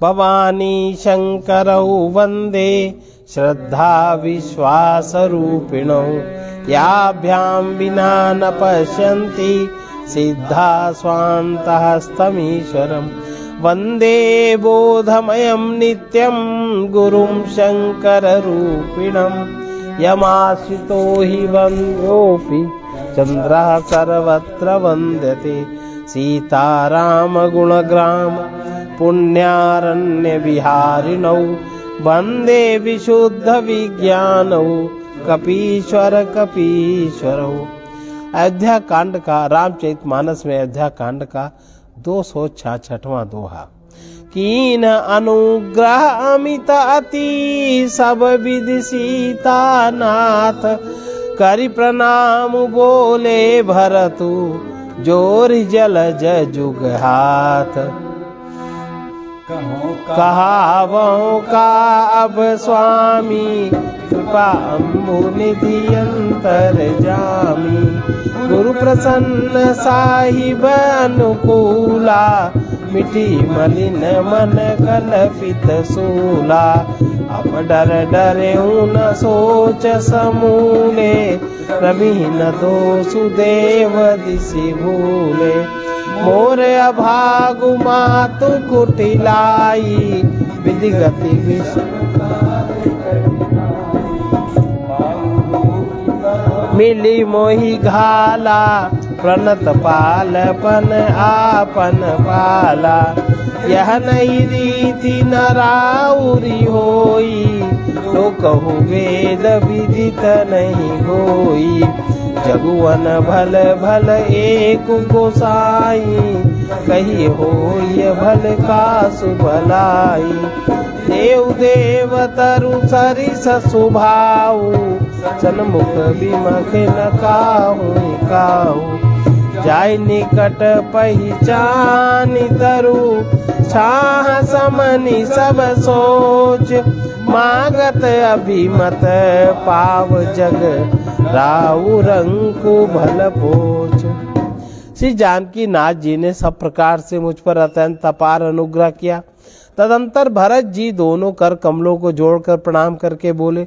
भवानी शंकरौ वंदे श्रद्धा विश्वासरूपिणौ याभ्यां विना न पश्यन्ति सिद्धा स्वान्तहस्तमीश्वरम् वंदे बोधमयं नित्यं गुरुं शंकररूपिणं यमाश्रितो हि वन्द्योऽपि चन्द्रः सर्वत्र वन्द्यते सीतारामगुणग्राम पुण्यारण्यविहारिणौ वन्दे विशुद्धविज्ञानौ कपीश्वरौ। अयोध्या कांड का रामचरितमानस में अयोध्या कांड का 266वां दोहा। कीन अनुग्रह अमित अति सब विधि सीतानाथ करि प्रणाम बोले भरतु जोरि जलज जुग हाथ। कहावों का अब स्वामी कृपा अम्बु निधि अंतर जामी गुरु प्रसन्न साहिब अनुकूला मिटी मलिन मन कलपित सूला। अब डर डरे न सोच समूले प्रवीण दोषु देव दिशि भूले। मोर अभागु मातु कुटिलाई विधि गति मिली मोहि घाला प्रणत पालपन आपन पाला। यह नहीं रीति नराउरी होई तो कहु वेद विदित नहीं होई। जगुवन भल भल एक गोसाई कही होय भल कासु भलाई। देव देव तरु सरिस सुभाऊ सन्मुख विमख न काहू। जाय निकट पहिचान तरु छाह समनि सब सोच मागत अभिमत पाव जग राउ रंकु भल पोच। श्री जानकी नाथ जी ने सब प्रकार से मुझ पर अत्यंत अपार अनुग्रह किया। तदंतर भरत जी दोनों कर कमलों को जोड़कर प्रणाम करके बोले,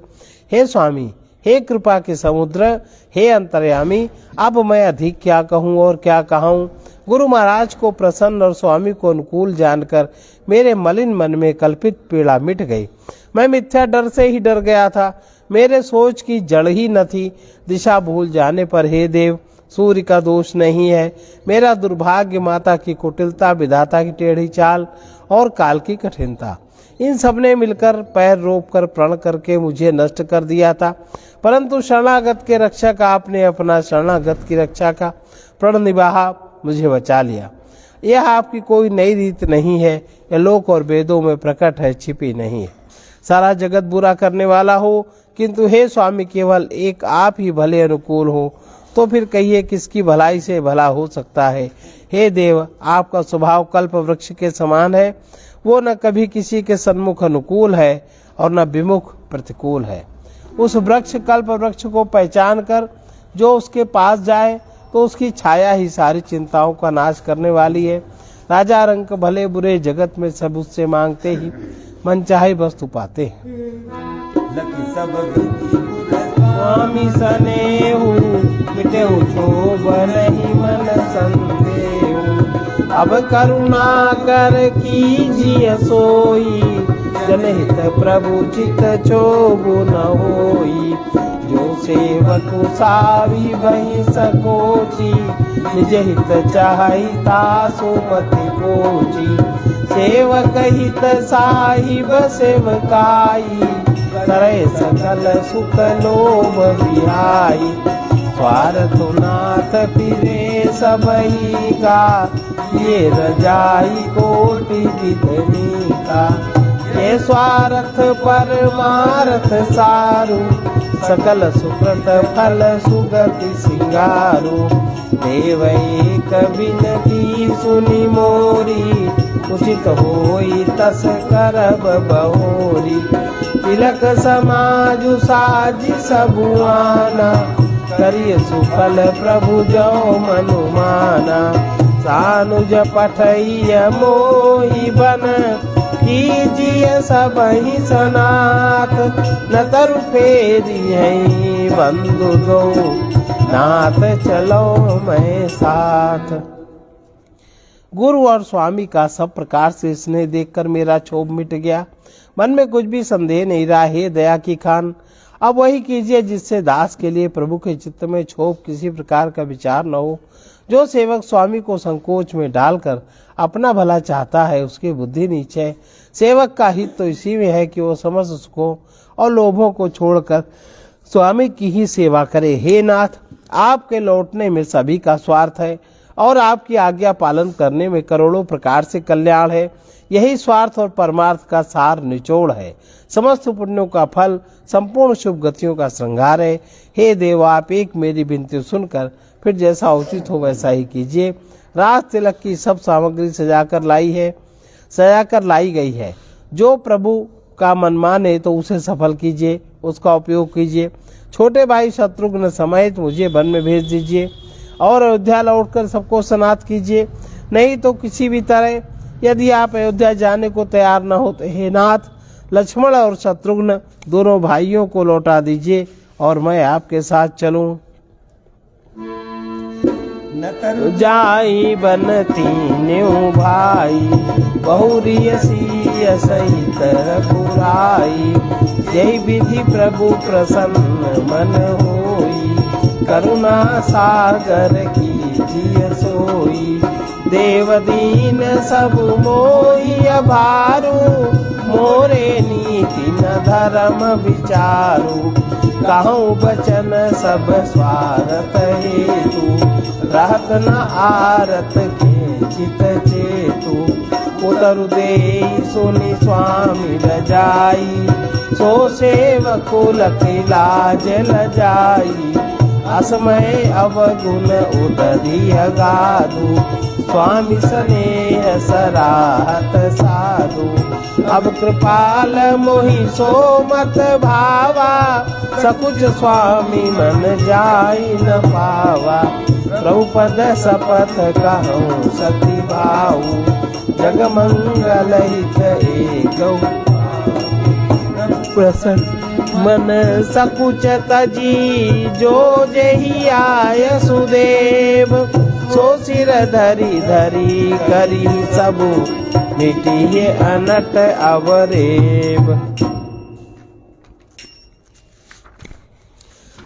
हे स्वामी, हे कृपा के समुद्र, हे अंतर्यामी, अब मैं अधिक क्या कहूँ और क्या कहूँ। गुरु महाराज को प्रसन्न और स्वामी को अनुकूल जानकर मेरे मलिन मन में कल्पित पीड़ा मिट गई। मैं मिथ्या डर से ही डर गया था, मेरे सोच की जड़ ही न थी। दिशा भूल जाने पर हे देव सूर्य का दोष नहीं है, मेरा दुर्भाग्य माता की कुटिलता, विधाता की टेढ़ी चाल और काल की कठिनता, इन सब ने मिलकर पैर रोप कर प्रण करके मुझे नष्ट कर दिया था। परंतु शरणागत के रक्षक आपने अपना शरणागत की रक्षा का प्रण निभाा मुझे बचा लिया। यह आपकी कोई नई रीत नहीं है, यह लोक और वेदों में प्रकट है, छिपी नहीं है। सारा जगत बुरा करने वाला हो, किंतु हे स्वामी केवल एक आप ही भले अनुकूल हो, तो फिर कहिए किसकी भलाई से भला हो सकता है। हे देव, आपका स्वभाव कल्प वृक्ष के समान है, वो न कभी किसी के सन्मुख अनुकूल है और न विमुख प्रतिकूल है। उस वृक्ष कल्प वृक्ष को पहचान कर जो उसके पास जाए तो उसकी छाया ही सारी चिंताओं का नाश करने वाली है। राजा रंक भले बुरे जगत में सब उससे मांगते ही मन चाहे वस्तु पाते हैं। स्वामी सनेहु मिटेहु क्षोभ नहीं मन संदेहु। अब करुणा कर कीजिए सोई जनहित प्रभु चित क्षोभु न होई। जो सेवक सावी वही सकोची निज हित चाहि तासु मति पोची। सेवक हित साहिब सेवकाई करे सकल सुख लोभ बिहाई। स्वार्थ नाथ फिरे सबही का ये रजाई कोटि विधनी का। ये स्वार्थ परमार्थ सारु सकल सुकृत फल सुगति सिंगारु। देव एक बिनती सुनि मोरी उचित होई तस करब बहोरी। तिलक समाजु साजी सबुआना करिय सुफल प्रभु जो मनुमाना। सानुज पठैय मोहि बन लीजिए सब ही सनाथ, न तरु फेरी है बंधु दो, नाथ चलो मैं साथ। गुरु और स्वामी का सब प्रकार से स्नेह देखकर मेरा क्षोभ मिट गया। मन में कुछ भी संदेह नहीं रहा। हे दया की खान, अब वही कीजिए जिससे दास के लिए प्रभु के चित्त में क्षोभ किसी प्रकार का विचार न हो। जो सेवक स्वामी को संकोच में डालकर अपना भला चाहता है, उसकी बुद्धि नीच है। सेवक का हित तो इसी में है कि वो समस्त सुखों और लोभों को छोड़कर स्वामी की ही सेवा करे। हे नाथ, आपके लौटने में सभी का स्वार्थ है और आपकी आज्ञा पालन करने में करोड़ों प्रकार से कल्याण है। यही स्वार्थ और परमार्थ का सार निचोड़ है। समस्त पुण्यों का फल संपूर्ण शुभ गतियों का श्रृंगार है। हे देव, आप एक मेरी विनती सुनकर फिर जैसा उचित हो वैसा ही कीजिए। राज तिलक की सब सामग्री सजाकर लाई गई है। जो प्रभु का मन माने तो उसे सफल कीजिए, उसका उपयोग कीजिए। छोटे भाई शत्रुघ्न समेत मुझे वन में भेज दीजिए और अयोध्या लौटकर सबको सनाथ कीजिए। नहीं तो किसी भी तरह यदि आप अयोध्या जाने को तैयार न हो तो हे नाथ, लक्ष्मण और शत्रुघ्न दोनों भाइयों को लौटा दीजिए और मैं आपके साथ चलूं। जाई बन तीनों भाई, बहुरिय सिय सहित पुराई। यही विधि प्रभु प्रसन्न मन होई, करुणा सागर कीजिए सोई। देव दीन सब मोहि अभारू, मोरे नीति न धर्म विचारू। कहूँ बचन सब स्वार्थ हेतु, रहत न आरत के चित चेतु। उतरु दे सुनि स्वामी रजाई, सो सेवकु लखि लाज लजाई। असमय अवगुण उतरी अगाधु, स्वामी स्नेह सराहत साधु। अब कृपाल मोहि सो मत भावा, सकुच स्वामी मन जाई न पावा। प्रभु पद शपथ कहूँ सती भाऊ, जग मंगल हित एकौ प्रसन्न। मन सकुच तजी जो जेहि आय सुदेव, सो सिर धरी धरी करी सबु, मिटिए अनट अवरेब।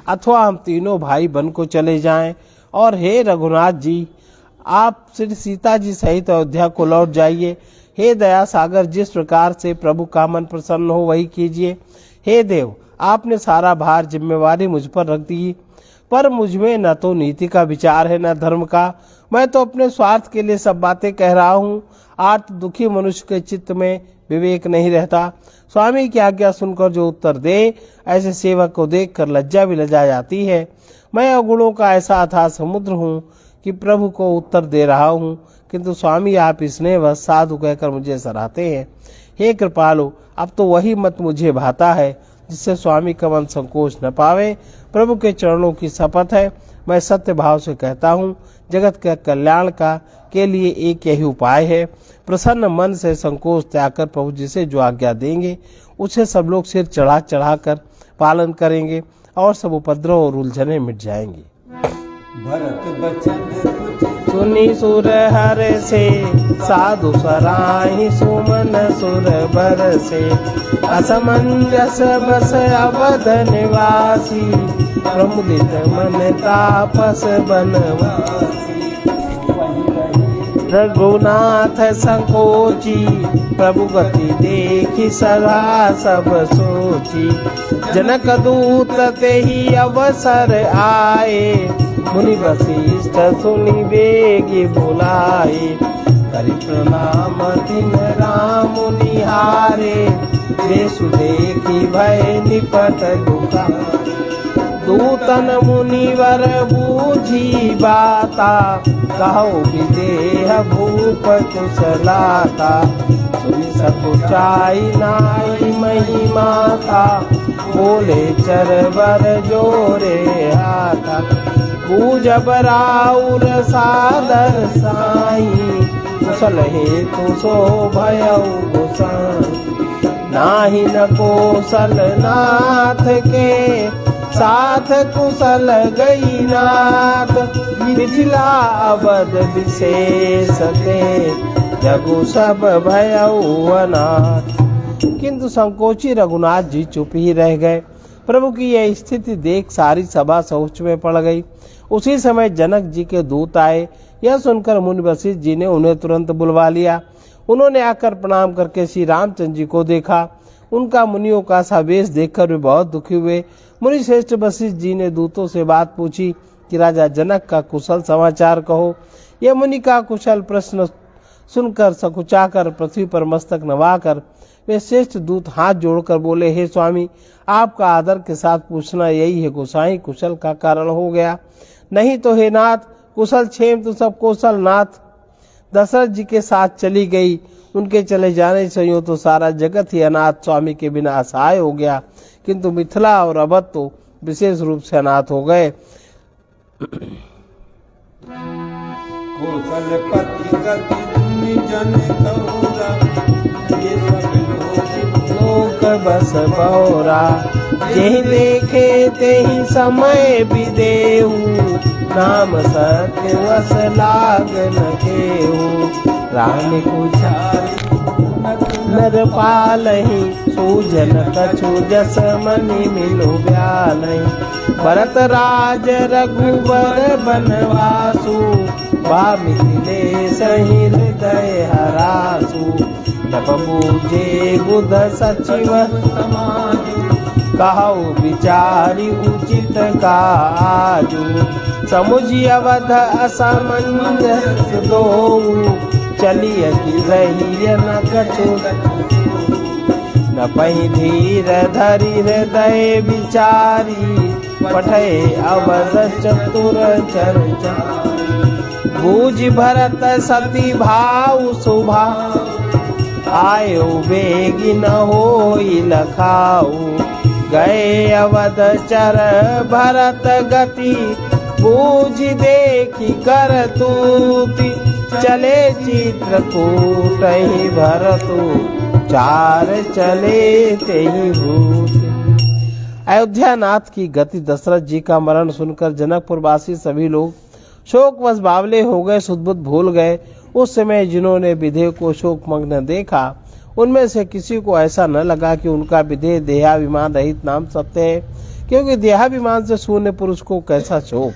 अथवा हम तीनों भाई वन को चले जाएं और हे रघुनाथ जी, आप श्री सीता जी सहित अयोध्या को लौट जाइए। हे दया सागर, जिस प्रकार से प्रभु का मन प्रसन्न हो वही कीजिए। हे देव, आपने सारा भार जिम्मेवारी मुझ पर रख दी, पर मुझ में न तो नीति का विचार है न धर्म का। मैं तो अपने स्वार्थ के लिए सब बातें कह रहा हूँ। आर्त दुखी मनुष्य के चित्त में विवेक नहीं रहता। स्वामी की आज्ञा सुनकर जो उत्तर दे, ऐसे सेवक को देखकर लज्जा भी लजा जाती है। मैं अवगुणों का ऐसा अथाह समुद्र हूँ कि प्रभु को उत्तर दे रहा हूँ, किंतु स्वामी आप स्नेहवश साधु कहकर मुझे सराहते हैं। हे कृपालु, अब तो वही मत मुझे भाता है जिससे स्वामी का मन संकोच न पावे। प्रभु के चरणों की शपथ है, मैं सत्य भाव से कहता हूँ, जगत के कल्याण का के लिए एक यही उपाय है। प्रसन्न मन से संकोच त्याग कर प्रभु जिसे जो आज्ञा देंगे उसे सब लोग सिर चढ़ा चढ़ा कर पालन करेंगे और सब उपद्रव और उलझने मिट जाएंगी। भरत बचन सुनी सुर हर से, साधु सराहि सुमन सुर बर से। असमंजस बस अवध निवासी, प्रमुदित मन तापस बनवासी। रघुनाथ संकोची, प्रभु गति देखी सदा सब सोची। जनक दूत ते ही अवसर आए, मुनि वशिष्ठ सुनि बेगी बुलाए। करि प्रणाम तिन राम निहारे, देसु देखी भय निपट दुखा। दूतन मुनिवर बूझी बाता, कहो विदेह भूप कुशलाता। सुनि सकुचाई नाई महिमा था, बोले चरबर जोरे हाथा। पूजब राउर सादर साई, कुशल हेतु सो भयउ गोसाई। नाही न कौशल नाथ के साथ कुशल गई नाथ। मिथिला अवध विशेष ते जगु सब भयउ अनाथ। किंतु संकोची रघुनाथ जी चुप ही रह गए। प्रभु की यह स्थिति देख सारी सभा सोच में पड़ गई। उसी समय जनक जी के दूत आए। यह सुनकर मुनि वशिष्ठ जी ने उन्हें तुरंत बुलवा लिया। उन्होंने आकर प्रणाम करके श्री रामचंद्र जी को देखा। उनका मुनियों का सा वेश देखकर वे बहुत दुखी हुए। मुनि श्रेष्ठ वशिष्ठ जी ने दूतों से बात पूछी कि राजा जनक का कुशल समाचार कहो। यह मुनि का कुशल प्रश्न सुनकर सकुचाकर पृथ्वी पर मस्तक नवाकर वे श्रेष्ठ दूत हाथ जोड़कर बोले, हे स्वामी, आपका आदर के साथ पूछना यही है गोसाई कुशल का कारण हो गया। नहीं तो हे नाथ, कुशल क्षेम तो सब कौशल नाथ दशरथ जी के साथ चली गई। उनके चले जाने से यूं तो सारा जगत ही अनाथ स्वामी के बिना असहाय हो गया, किंतु मिथिला और अवध तो विशेष रूप से अनाथ हो गए। कौशल पति गति सुनि जन कौरा, ये सब लोक बस बौरा। जेहि देखे तेहि समय विदेहु, नाम सत्य वस लाग न केहू। राम कुचारी नर पालहि, सूजन कछु जस मनि मिलो ब्यालहि। भरत राज रघुबर बनवासु, बा मिथिलेश हृदय हरासु। तब बूझे बुध सचिव समाजु, कहु विचारि उचित काजु। समुझि अवध असमंजस दोऊ, चलिय कि रहिय न कछु। न पहि धीर धरि हृदय विचारी, पठय अवध चतुर चरचारी। बूझ भरत सती भाव सुभा, आयो बेगी न होई लखाऊ। गए अवध चर भरत गति, बूझ देखी कर तूति। चले चित्रकूट ही भरतु, चार चले तेहि भूति। अयोध्या नाथ की गति दशरथ जी का मरण सुनकर जनकपुर वासी सभी लोग शोकवश बावले हो गए, सुदबुद भूल गए। उस समय जिन्होंने विधेय को शोकमग्न देखा, उनमें से किसी को ऐसा न लगा कि उनका विधेय देहाभिमान रहित नाम सत्य है, क्योंकि देहाभिमान से शून्य पुरुष को कैसा शोक।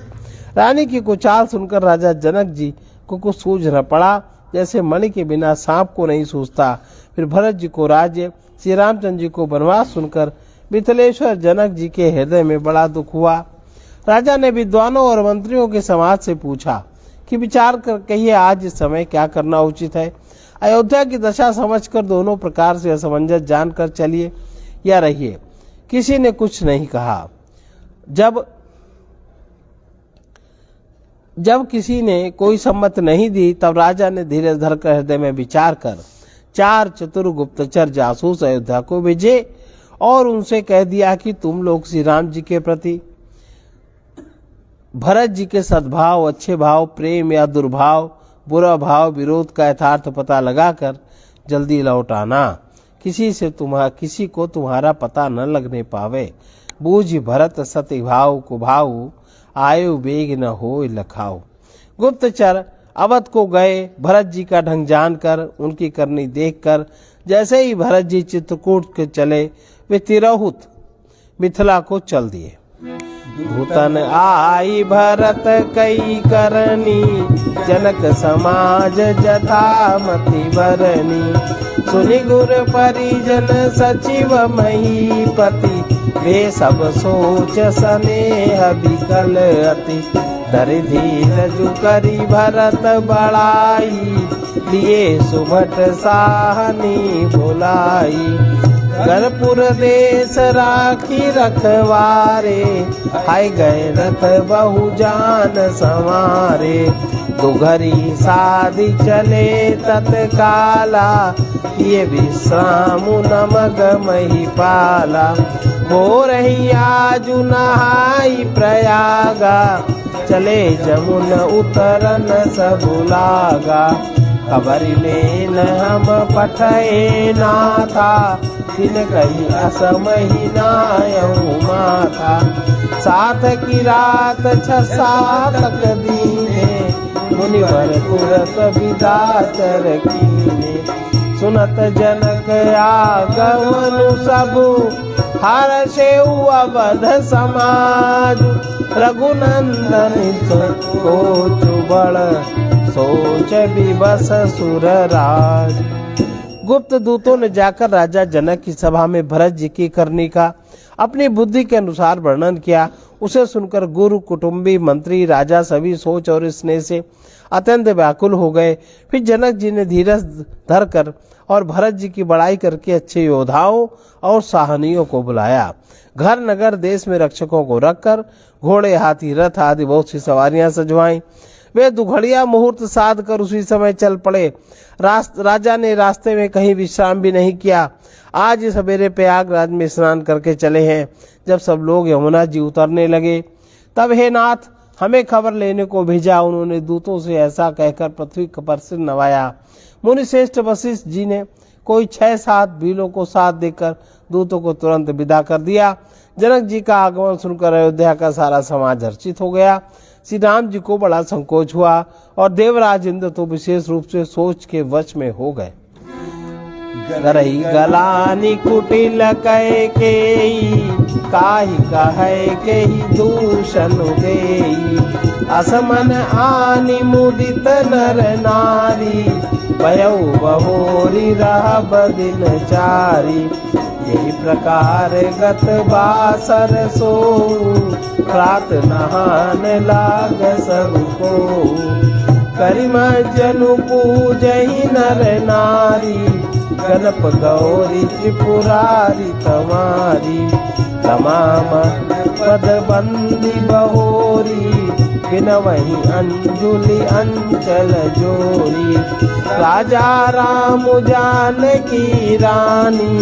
रानी की कुचाल सुनकर राजा जनक जी को कुछ सूझ न पड़ा, जैसे मणि के बिना सांप को नहीं सूझता। फिर भरत जी को राज्य, श्री रामचंद्र जी को वनवास सुनकर मिथिलेश्वर जनक जी के हृदय में बड़ा दुख हुआ। राजा ने विद्वानों और मंत्रियों के समाज से पूछा कि विचार कर कहिए आज इस समय क्या करना उचित है। अयोध्या की दशा समझकर दोनों प्रकार से असमंजस जानकर चलिए या रहिए। किसी ने कुछ नहीं कहा। जब किसी ने कोई सम्मत नहीं दी, तब राजा ने धीरे धरकर हृदय में विचार कर 4 चतुर गुप्तचर जासूस अयोध्या को भेजे और उनसे कह दिया कि तुम लोग श्री राम जी के प्रति भरत जी के सद्भाव, अच्छे भाव, प्रेम या दुर्भाव, बुरा भाव, विरोध का यथार्थ पता लगाकर जल्दी लौट आना। किसी को तुम्हारा पता न लगने पावे। बूझ भरत सती भाव को भाव, आयु बेग न हो लखाओ। गुप्तचर अवध को गए। भरत जी का ढंग जानकर, उनकी करनी देखकर जैसे ही भरत जी चित्रकूट के चले, वे तिरहुत मिथिला को चल दिए। भूतन आई भरत कई करनी, जनक समाज जथामति बरनी। सुनि गुर परिजन सचिव महीपति, वे सब सोच स्नेह विकल अति। धरि धीरज करी भरत बड़ाई, लिए सुभट साहनी बुलाई। गरपुर देश राखी रखवारे, हाय गए रथ बहु जान संवारे। दुघरी साधि चले तत्काला, ये विश्राम नमग महिपाला। हो रही आजु नहाई प्रयागा, चले जमुन उतरन सब लागा। खबर लेन हम पठए नाथा, दिन कही असमहि नायहु माथा। साथ की रात 6-7 दीने, मुनिवर तुरत विदाचर कीने। सुनत जनक आगमनु सबु, हर्षेउ अवध समाज। रघुनंदन सोच बड़, सोच विवश सुर राज। गुप्त दूतों ने जाकर राजा जनक की सभा में भरत जी की करनी का अपनी बुद्धि के अनुसार वर्णन किया। उसे सुनकर गुरु, कुटुंबी, मंत्री, राजा सभी सोच और स्नेह से अत्यंत व्याकुल हो गए। फिर जनक जी ने धीरज धरकर और भरत जी की बड़ाई करके अच्छे योद्धाओं और साहनियों को बुलाया। घर नगर देश में रक्षकों को रखकर घोड़े, हाथी, रथ आदि बहुत सी सवारियां सजवाईं। वे दुघड़िया मुहूर्त साध कर उसी समय चल पड़े। राजा ने रास्ते में कहीं विश्राम भी नहीं किया। आज सवेरे प्रयागराज में स्नान करके चले हैं। जब सब लोग यमुना जी उतरने लगे, तब हे नाथ, हमें खबर लेने को भेजा। उन्होंने दूतों से ऐसा कहकर पृथ्वी पर सिर नवाया। मुनिश्रेष्ठ वशिष्ठ जी ने कोई 6-7 भीलों को साथ देकर दूतों को तुरंत विदा कर दिया। जनक जी का आगमन सुनकर अयोध्या का सारा समाज हर्षित हो गया। श्री राम जी को बड़ा संकोच हुआ और देवराज इंद्र तो विशेष रूप से सोच के वश में हो गए। गरई गलानी कुटिल कह केई, काहि कहे केहि दूषण देई। असमन आनि मुदित नर नारी, भयउ बहोरी रहब दिन चारी। यही प्रकार गत बासर सो, प्रात नहान लाग सबको। करिम जनु पूजहि नर नारी, गणप गौरी त्रिपुरारी तमारी। तमाम पद बंदी बहोरी, बिनवहि अंजुलि अंचल जोरी। राजा राम जानकी रानी,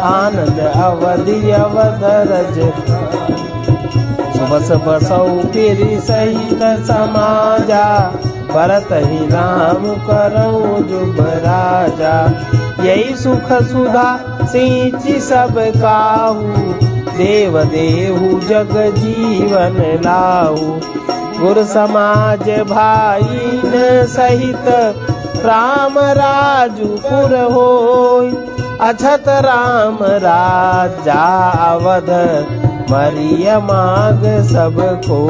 आनंद अवधि अवधरज। सुबस बसौ फिरि सहित समाजा, भरत ही राम करौ जुब राजा। यही सुख सुधा सिंचि सब काहू, देव देहु जग जीवन लाहू। गुर समाज भाईन सहित, राम राजपुर होय। अछत राम राजा अवध, मरिय माग सबको।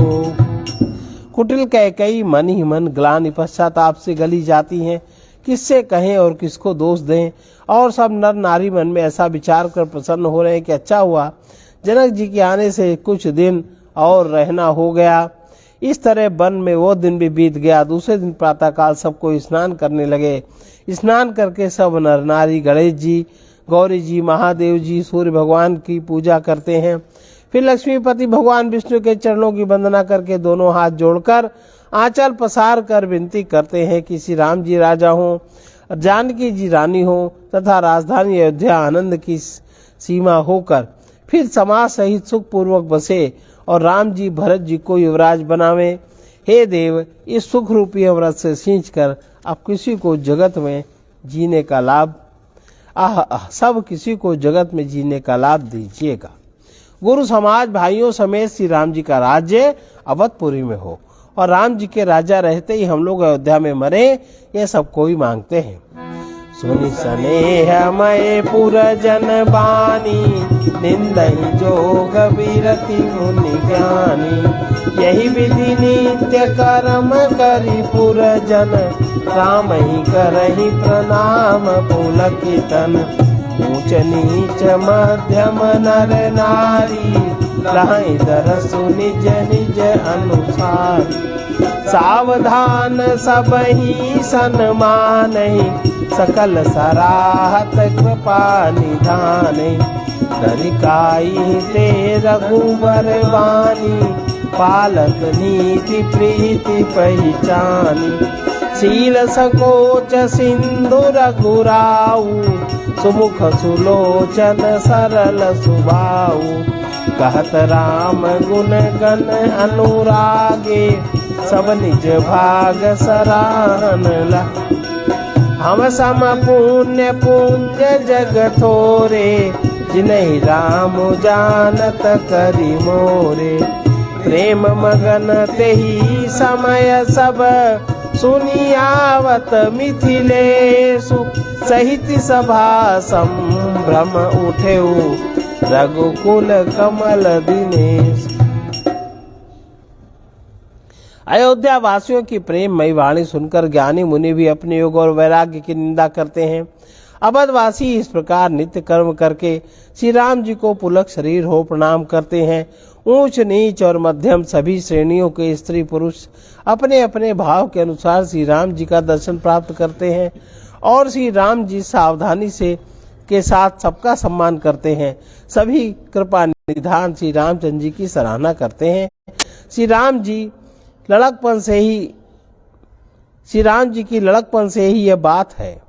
कुटिल कैकेयी मन ही मन ग्लानि पश्चाताप से गली जाती हैं। किससे कहें और किसको दोष दें। और सब नर नारी मन में ऐसा विचार कर प्रसन्न हो रहे हैं कि अच्छा हुआ जनक जी के आने से कुछ दिन और रहना हो गया। इस तरह वन में वो दिन भी बीत गया। दूसरे दिन प्रातःकाल सबको स्नान करने लगे। स्नान करके सब नर नारी गणेश जी, गौरी जी, महादेव जी, सूर्य भगवान की पूजा करते हैं। फिर लक्ष्मीपति भगवान विष्णु के चरणों की वंदना करके दोनों हाथ जोड़कर आंचल पसार कर विनती करते हैं कि श्री राम जी राजा हों, जानकी जी रानी हो तथा राजधानी अयोध्या आनंद की सीमा होकर फिर समाज सहित सुख पूर्वक बसे और राम जी भरत जी को युवराज बनावे। हे देव, इस सुख रूपी अमृत से सींच कर अब किसी को जगत में जीने का लाभ सब किसी को जगत में जीने का लाभ दीजिएगा। गुरु समाज भाइयों समेत श्री राम जी का राज्य अवधपुरी में हो और राम जी के राजा रहते ही हम लोग अयोध्या में मरे, ये सब कोई मांगते हैं। सुनि स्नेह मय पुर जन बानी, निंदहि जोग विरति मुनि ज्ञानी। यही विधि नित्य कर्म करि पुर जन, राम ही करहि प्रणाम पुलकितन। ऊंच नीच मध्यम नर नारी, लहै दरसु निज निज अनुसार। सावधान सबहि सन्मानहि, सकल सराहत कृपा निधाने। दरिकाई ते रघुबर वानी, पालक नीति प्रीति पहचानी। शील संकोच सिंधु रघुराऊ, सुमुख सुलोचन सरल सुभाऊ। कहत राम गुण गण अनुरागे, सब निज भाग सराहन ला। हम सम पुण्य पुंज जग थोरे, जिन्हि राम जानत करि मोरे। प्रेम मगन तेहि समय सब, सुनियावत मिथिलेशु। सहित सभा संभ्रम उठेउ, रघुकुल कमल दिनेश। अयोध्या वासियों की प्रेममयी वाणी सुनकर ज्ञानी मुनि भी अपने योग और वैराग्य की निंदा करते हैं। अवधवासी इस प्रकार नित्य कर्म करके श्री राम जी को पुलक शरीर हो प्रणाम करते हैं। ऊंच नीच और मध्यम सभी श्रेणियों के स्त्री पुरुष अपने अपने भाव के अनुसार श्री राम जी का दर्शन प्राप्त करते हैं और श्री राम जी सावधानी से के साथ सबका सम्मान करते हैं। सभी कृपा निधान श्री रामचंद्र जी की सराहना करते हैं। श्री राम जी की लड़कपन से ही यह बात है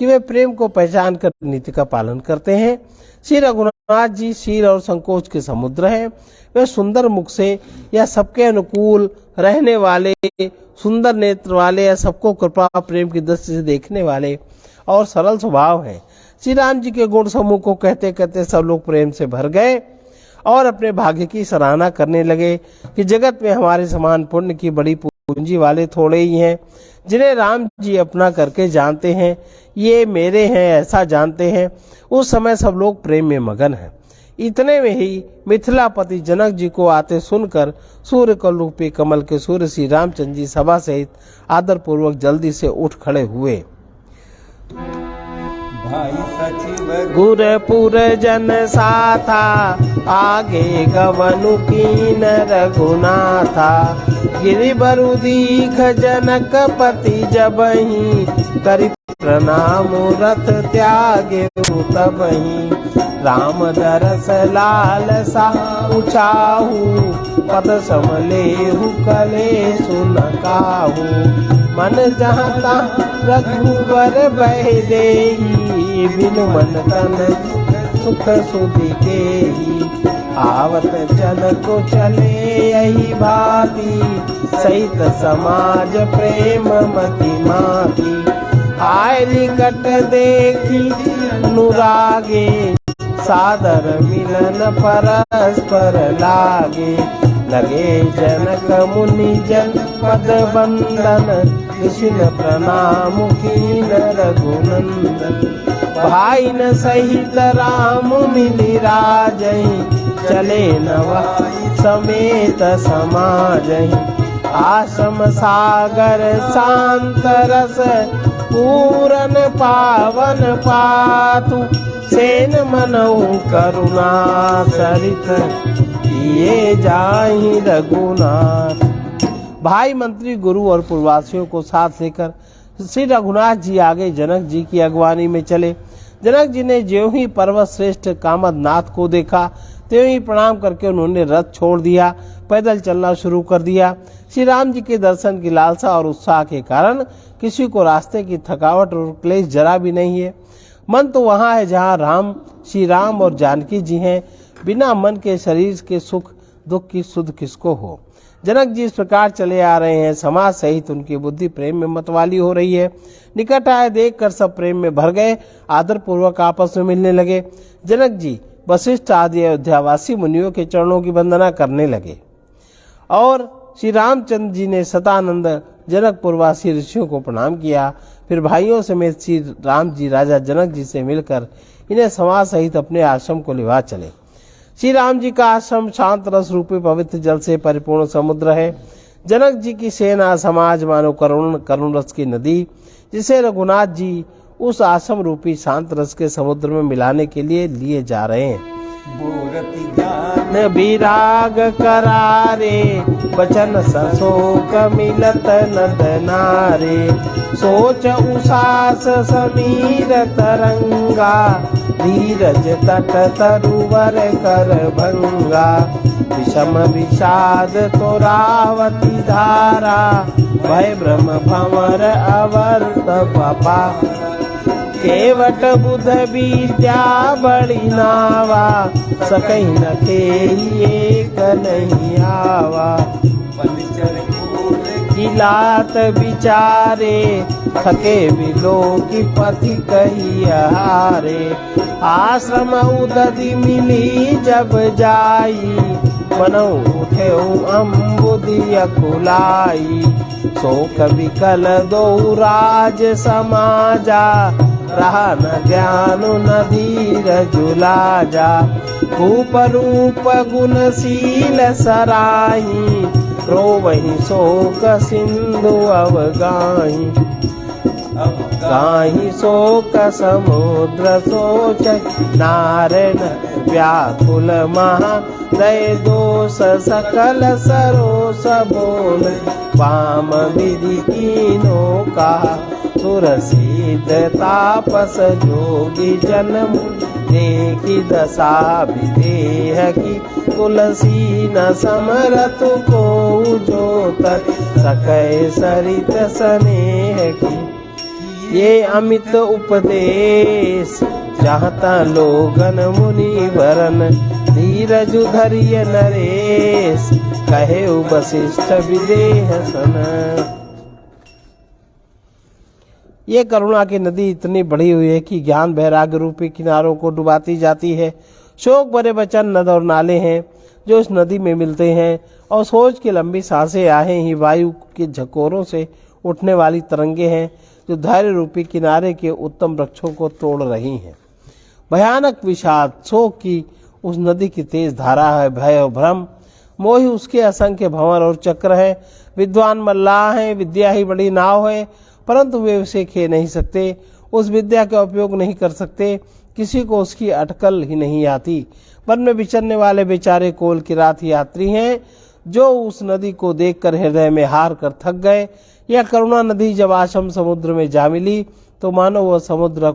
कि वे प्रेम को पहचान कर नीति का पालन करते हैं। श्री रघुनाथ जी शील और संकोच के समुद्र हैं। वे सुंदर मुख से या सबके अनुकूल रहने वाले, सुंदर नेत्र वाले या सबको कृपा प्रेम की दृष्टि से देखने वाले और सरल स्वभाव हैं। श्री राम जी के गुण समूह को कहते कहते सब लोग प्रेम से भर गए और अपने भाग्य की सराहना करने लगे कि जगत में हमारे समान पुण्य की बड़ी पूंजी वाले थोड़े ही हैं, जिन्हें राम जी अपना करके जानते हैं, ये मेरे हैं ऐसा जानते हैं। उस समय सब लोग प्रेम में मगन हैं। इतने में ही मिथिलापति जनक जी को आते सुनकर सूर्य कलरूपी कमल के सूर्य श्री रामचंद्र जी सभा सहित आदर पूर्वक जल्दी से उठ खड़े हुए। भाई सचिव गुरपुर जन साथा, आगे गवनु कीन रघुनाथा। गिरिबरु दीख जनक पति जबहि, करि प्रणाम रथ त्यागे तबहि। राम दरस लाल सा उछाहु, पद समलेहु कले सुनकाहु। मन जहाँ तहाँ रघुवर बह देहि, बिनु मन तन सुख सुधि केहि। आवत जन को चले यही भांति, सहित समाज प्रेम मति माति। आय निकट देखी अनुरागे, सादर मिलन परस्पर लागे। लगे जनक मुनि जन पद बंदन, कृष्ण प्रणाम कीन रघुनंदन। भाई न सहित राम मिली राजहि, चले नवा समेत समाजहि। आश्रम सागर शांत रस, पूरन पावन पातु। सेन मनऊ करुणा सरित, किए जाहि रघुनाथ। भाई मंत्री गुरु और पूर्ववासियों को साथ लेकर श्री रघुनाथ जी आगे जनक जी की अगवानी में चले। जनक जी ने ज्यों ही पर्वत श्रेष्ठ कामदनाथ को देखा, त्यों ही प्रणाम करके उन्होंने रथ छोड़ दिया, पैदल चलना शुरू कर दिया। श्री राम जी के दर्शन की लालसा और उत्साह के कारण किसी को रास्ते की थकावट और क्लेश जरा भी नहीं है। मन तो वहाँ है जहाँ श्री राम और जानकी जी हैं। बिना मन के शरीर के सुख दुख की सुध किसको हो। जनक जी इस प्रकार चले आ रहे हैं, समाज सहित उनकी बुद्धि प्रेम में मतवाली हो रही है। निकट आए देखकर सब प्रेम में भर गए, आदर पूर्वक आपस में मिलने लगे। जनक जी वशिष्ठ आदि अयोध्यावासी मुनियों के चरणों की वंदना करने लगे और श्री रामचंद्र जी ने सतानंद जनकपुरवासी ऋषियों को प्रणाम किया। फिर भाइयों समेत श्री राम जी राजा जनक जी से मिलकर इन्हें समाज सहित अपने आश्रम को लिवा चले। श्री राम जी का आश्रम शांत रस रूपी पवित्र जल से परिपूर्ण समुद्र है। जनक जी की सेना समाज मानो करुण रस की नदी, जिसे रघुनाथ जी उस आश्रम रूपी शांत रस के समुद्र में मिलाने के लिए जा रहे हैं। ज्ञान विराग करारे, बचन सशोक मिलत नद नारे। सोच उषास समीर तरंगा, धीरज तट तरुवर कर भंगा। विषम विषाद तोरावती धारा, भय भ्रम भंवर अवर्त पपा। केवट बुध विद्या बड़ी नावा, सकई न खेई एक नहीं आवा। पंचर फूल जिलात विचारे थके बिलो की पथि कही हारे। आश्रम उदधि मिली जब जाई मनौ उठे अम्बुदि अकुलाई। शोक विकल दो राज समाजा रहा न ज्ञान न धीरज लाजा। रूप रूप गुणशील सराही रोवहि शोक सिंधु अवगाही। गाही शोक समुद्र सोच नारायण व्याकुल महा दय दोष सकल सरोस बोल। वाम विधि कीनो कहा सुर सिद्ध तापस जोगी जन्म देखी दशा विदेह की। तुलसी न समरत को जो तक सकै सरित स्नेह की। ये अमित उपदेश चाहता लोगन मुनि वरन धीरज धरिय नरेश कहे वशिष्ठ विदेह सन। ये करुणा की नदी इतनी बढ़ी हुई है कि ज्ञान वैराग्य रूपी किनारों को डुबाती जाती है। शोक भरे वचन नद और नाले हैं जो इस नदी में मिलते हैं और सोच की लंबी सांसें आहें ही वायु के झकोरों से उठने वाली तरंगे हैं जो धैर्य रूपी किनारे के उत्तम वृक्षों को तोड़ रही हैं। भयानक विषाद शोक की उस नदी की तेज धारा है। भय और भ्रम मोहि उसके असंख्य भंवर और चक्र है। विद्वान मल्लाह हैं, विद्या ही बड़ी नाव है, परंतु वे उसे खे नहीं सकते, उस विद्या का उपयोग नहीं कर सकते, किसी को उसकी अटकल ही नहीं आती। वन में विचरने वाले बेचारे कोल किरात यात्री हैं जो उस नदी को देखकर हृदय में हार कर थक गए। यह करुणा नदी जब आशम समुद्र में जा मिली तो मानो वह समुद्र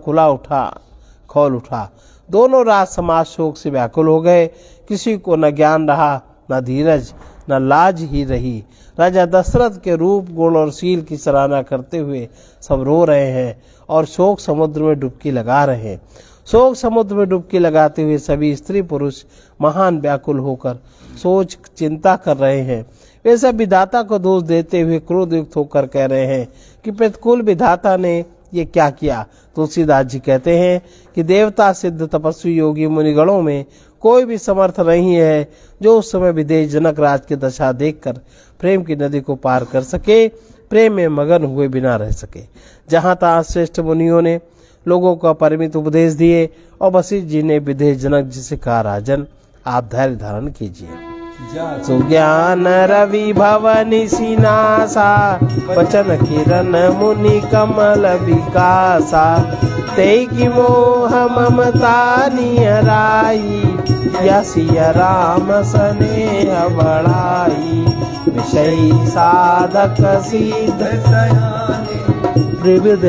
खोल उठा। दोनों राज समाज शोक से व्याकुल हो गए। किसी को न ज्ञान रहा, न धीरज, न लाज ही रही। राजा दशरथ के रूप गुण और शील की सराहना करते हुए सब रो रहे हैं और शोक समुद्र में डुबकी लगा रहे हैं। शोक समुद्र में डुबकी लगाते हुए सभी स्त्री पुरुष महान व्याकुल होकर सोच चिंता कर रहे हैं। वे सब विधाता को दोष देते हुए क्रोधयुक्त होकर कह रहे हैं कि प्रतिकूल विधाता ने ये क्या किया। तुलसीदास जी कहते हैं कि देवता सिद्ध तपस्वी योगी मुनिगणों में कोई भी समर्थ नहीं है जो उस समय विदेश जनक राज की दशा देखकर प्रेम की नदी को पार कर सके, प्रेम में मगन हुए बिना रह सके। जहाँ तहाँ श्रेष्ठ मुनियों ने लोगों को परिमित उपदेश दिए और वशिष्ठ जी ने विदेश जनक जी से कहा, राजन आप धैर्य धारण कीजिए। सुज्ञान रवि भवनि सिनासा वचन किरण मुनि कमल विकासा। ते की मोह ममता नियराई यसिय राम स्नेह बढ़ाई। विषयी साधक सिद्ध त्रिविध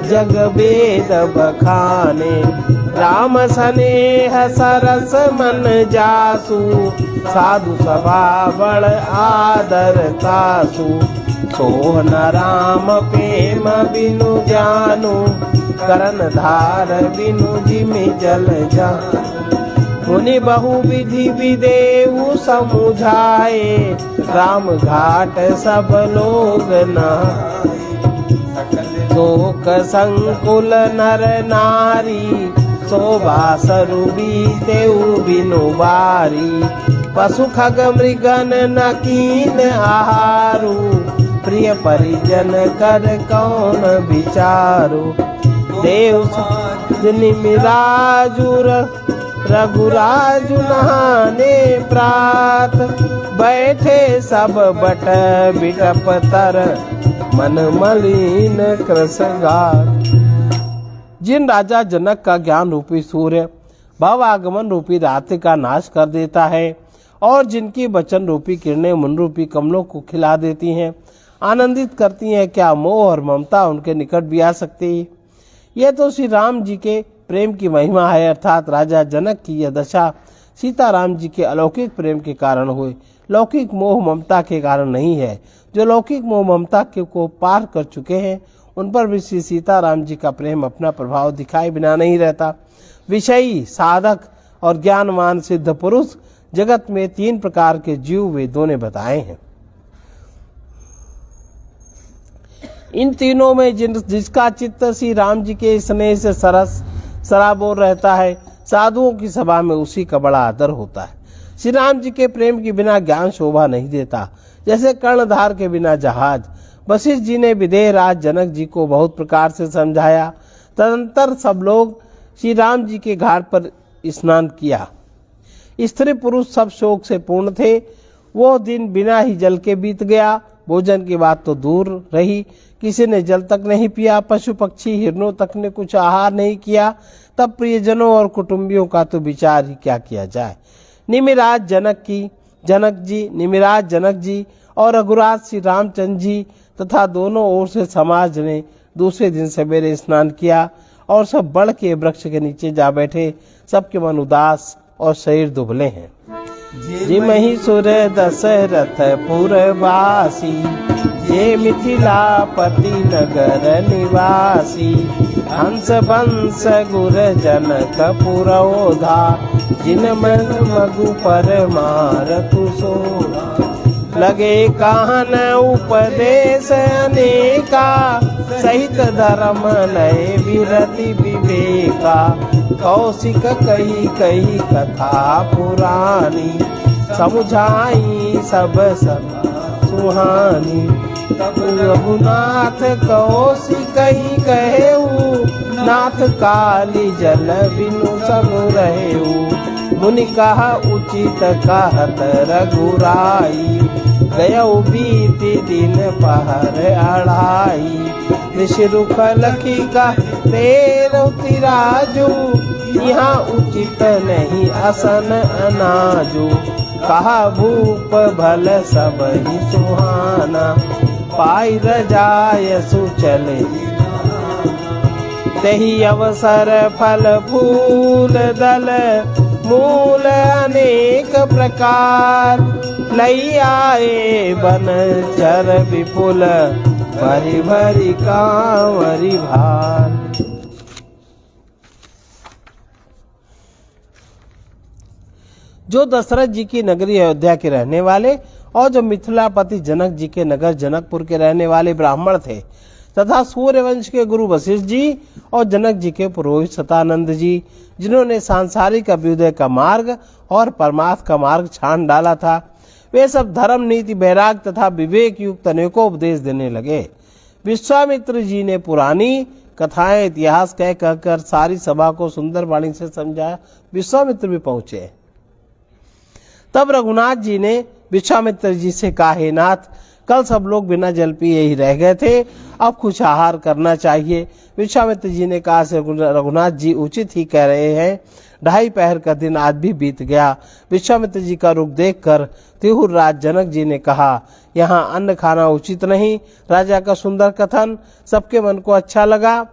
जग वेद बखाने। राम स्नेह सरस मन जासु साधु सभा बड़ आदर तासु। सोहन राम प्रेम बिनु जानु करन धार बिनु जिमि जल जानु। मुनि बहु विधि विदेहु समुझाए राम घाट सब लोग नहाए। शोक संकुल नर नारी शोभा सरुबी तेउ बिनु बारी। पशु खग मृगन न कीन आहारू प्रिय परिजन कर कौन विचारू। देव निमिराजुर रघुराजु नहाने प्रात बैठे सब बट बिटप तर मन मलिन कृसगार। जिन राजा जनक का ज्ञान रूपी सूर्य भव आगमन रूपी रात्रि का नाश कर देता है और जिनकी वचन रूपी किरणें मन रूपी कमलों को खिला देती हैं, आनंदित करती हैं, क्या मोह और ममता उनके निकट भी आ सकती है। यह तो श्री राम जी के प्रेम की महिमा है, अर्थात राजा जनक की यह दशा सीताराम जी के अलौकिक प्रेम के कारण हुई, लौकिक मोह ममता के कारण नहीं है। जो लौकिक मोह ममता के को पार कर चुके हैं उन पर भी श्री सीताराम जी का प्रेम अपना प्रभाव दिखाए बिना नहीं रहता। विषयी साधक और ज्ञानवान सिद्ध पुरुष जगत में 3 प्रकार के जीव वेदों ने बताए हैं। इन तीनों में जिसका चित्त श्री राम जी के स्नेह से सराबोर रहता है, साधुओं की सभा में उसी का बड़ा आदर होता है। श्री राम जी के प्रेम के बिना ज्ञान शोभा नहीं देता, जैसे कर्णधार के बिना जहाज। वशिष्ठ जी ने विदेह राज जनक जी को बहुत प्रकार से समझाया। तदंतर सब लोग श्री राम जी के घाट पर स्नान किया। स्त्री पुरुष सब शोक से पूर्ण थे। वो दिन बिना ही जल के बीत गया। भोजन की बात तो दूर रही, किसी ने जल तक नहीं पिया। पशु पक्षी हिरणों तक ने कुछ आहार नहीं किया। तब प्रियजनों और कुटुंबियों का तो विचार ही क्या किया जाए। निमिराज जनक जी और रघुराज श्री रामचंद्र जी तथा दोनों ओर से समाज ने दूसरे दिन सवेरे स्नान किया और सब बड़ के वृक्ष के नीचे जा बैठे। सबके मन उदास और शरीर दुबले हैं। जे महिषुर दशरथ पुरवासी, जे मिथिलापति नगर निवासी, हंस बंस गुर जनक पुरौधा, जिन मन मगु पर मारतु सोधा। लगे कहन उपदेश अनेका, सहित धर्म नए विरति विवेका। कौशिक कही कही कथा पुरानी, समुझाई सब सुहानी। तब रघुनाथ कौशिक ही कहेऊ, नाथ काली जल बिनु सनु रहेऊ। मुनि कहा उचित कहत रघुराई, गयऊ बीती दिन पहर अढ़ाई। ऋषि रुख लखी का तेरौ तिराजू, यहाँ उचित नहीं असन अनाजू। कहा भूप भल सब ही सुहाना, पाई रजाय सुचले। तही अवसर फल फूल दल, मूल अनेक प्रकार। लई आए बन चर विपुल, भरी भरी कांवरी भार। जो दशरथ जी की नगरी अयोध्या के रहने वाले और जो मिथिलापति जनक जी के नगर जनकपुर के रहने वाले ब्राह्मण थे, तथा सूर्यवंश के गुरु वशिष्ठ जी और जनक जी के पुरोहित सतानंद जी, जिन्होंने सांसारिक अभ्युदय का मार्ग और परमार्थ का मार्ग छान डाला था, वे सब धर्म नीति वैराग तथा विवेक युक्त अनेकों उपदेश देने लगे। विश्वामित्र जी ने पुरानी कथाएं इतिहास कह कहकर सारी सभा को सुंदर वाणी से समझाया। विश्वामित्र भी पहुंचे। तब रघुनाथ जी ने विश्वामित्र जी से कहा, हे नाथ, कल सब लोग बिना जल पिए ही रह गए थे, अब कुछ आहार करना चाहिए। विश्वामित्र जी ने कहा, रघुनाथ जी उचित ही कह रहे हैं, 2.5 पहर का दिन आज भी बीत गया। विश्वामित्र जी का रुख देखकर तिहुर राज जनक जी ने कहा, यहाँ अन्न खाना उचित नहीं। राजा का सुंदर कथन सबके मन को अच्छा लगा।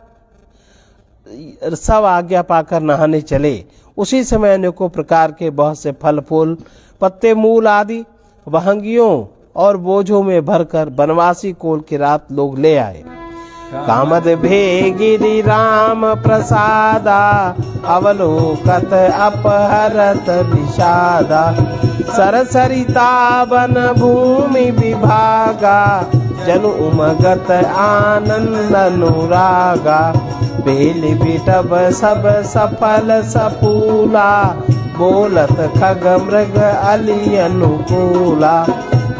सब आज्ञा पाकर नहाने चले। उसी समय अनेकों प्रकार के बहुत से फल फूल पत्ते मूल आदि वहंगियों और बोझों में भरकर बनवासी कोल की रात लोग ले आए। कामद भेगिरी राम प्रसादा, अवलोकत अपहरत विषादा। सरसरिता वन भूमि विभागा, जनु उमगत आनंद अनुरागा। बेल बिटब सब सफल सपूला, बोलत खग मृग अली अनुकूला।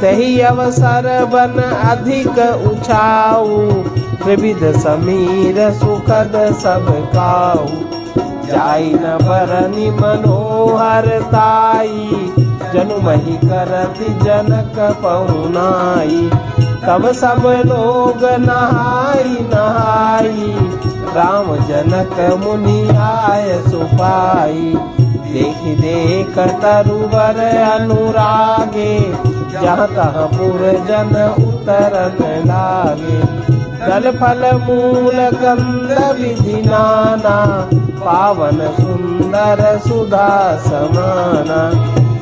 तही अवसर बन अधिक उछाऊ, त्रिविध समीर सुखद सब काऊ। जाई न बरनी मनोहर ताई, जनु मही करति जनक पहुनाई। तब सब लोग नहाई नहाई, राम जनक मुनि आय सुपाई। देख देख तरुवर अनुरागे, जहाँ तहाँ पुरजन उतरन लागे। जल फल मूल गंध विधि नाना, पावन सुंदर सुधा समाना।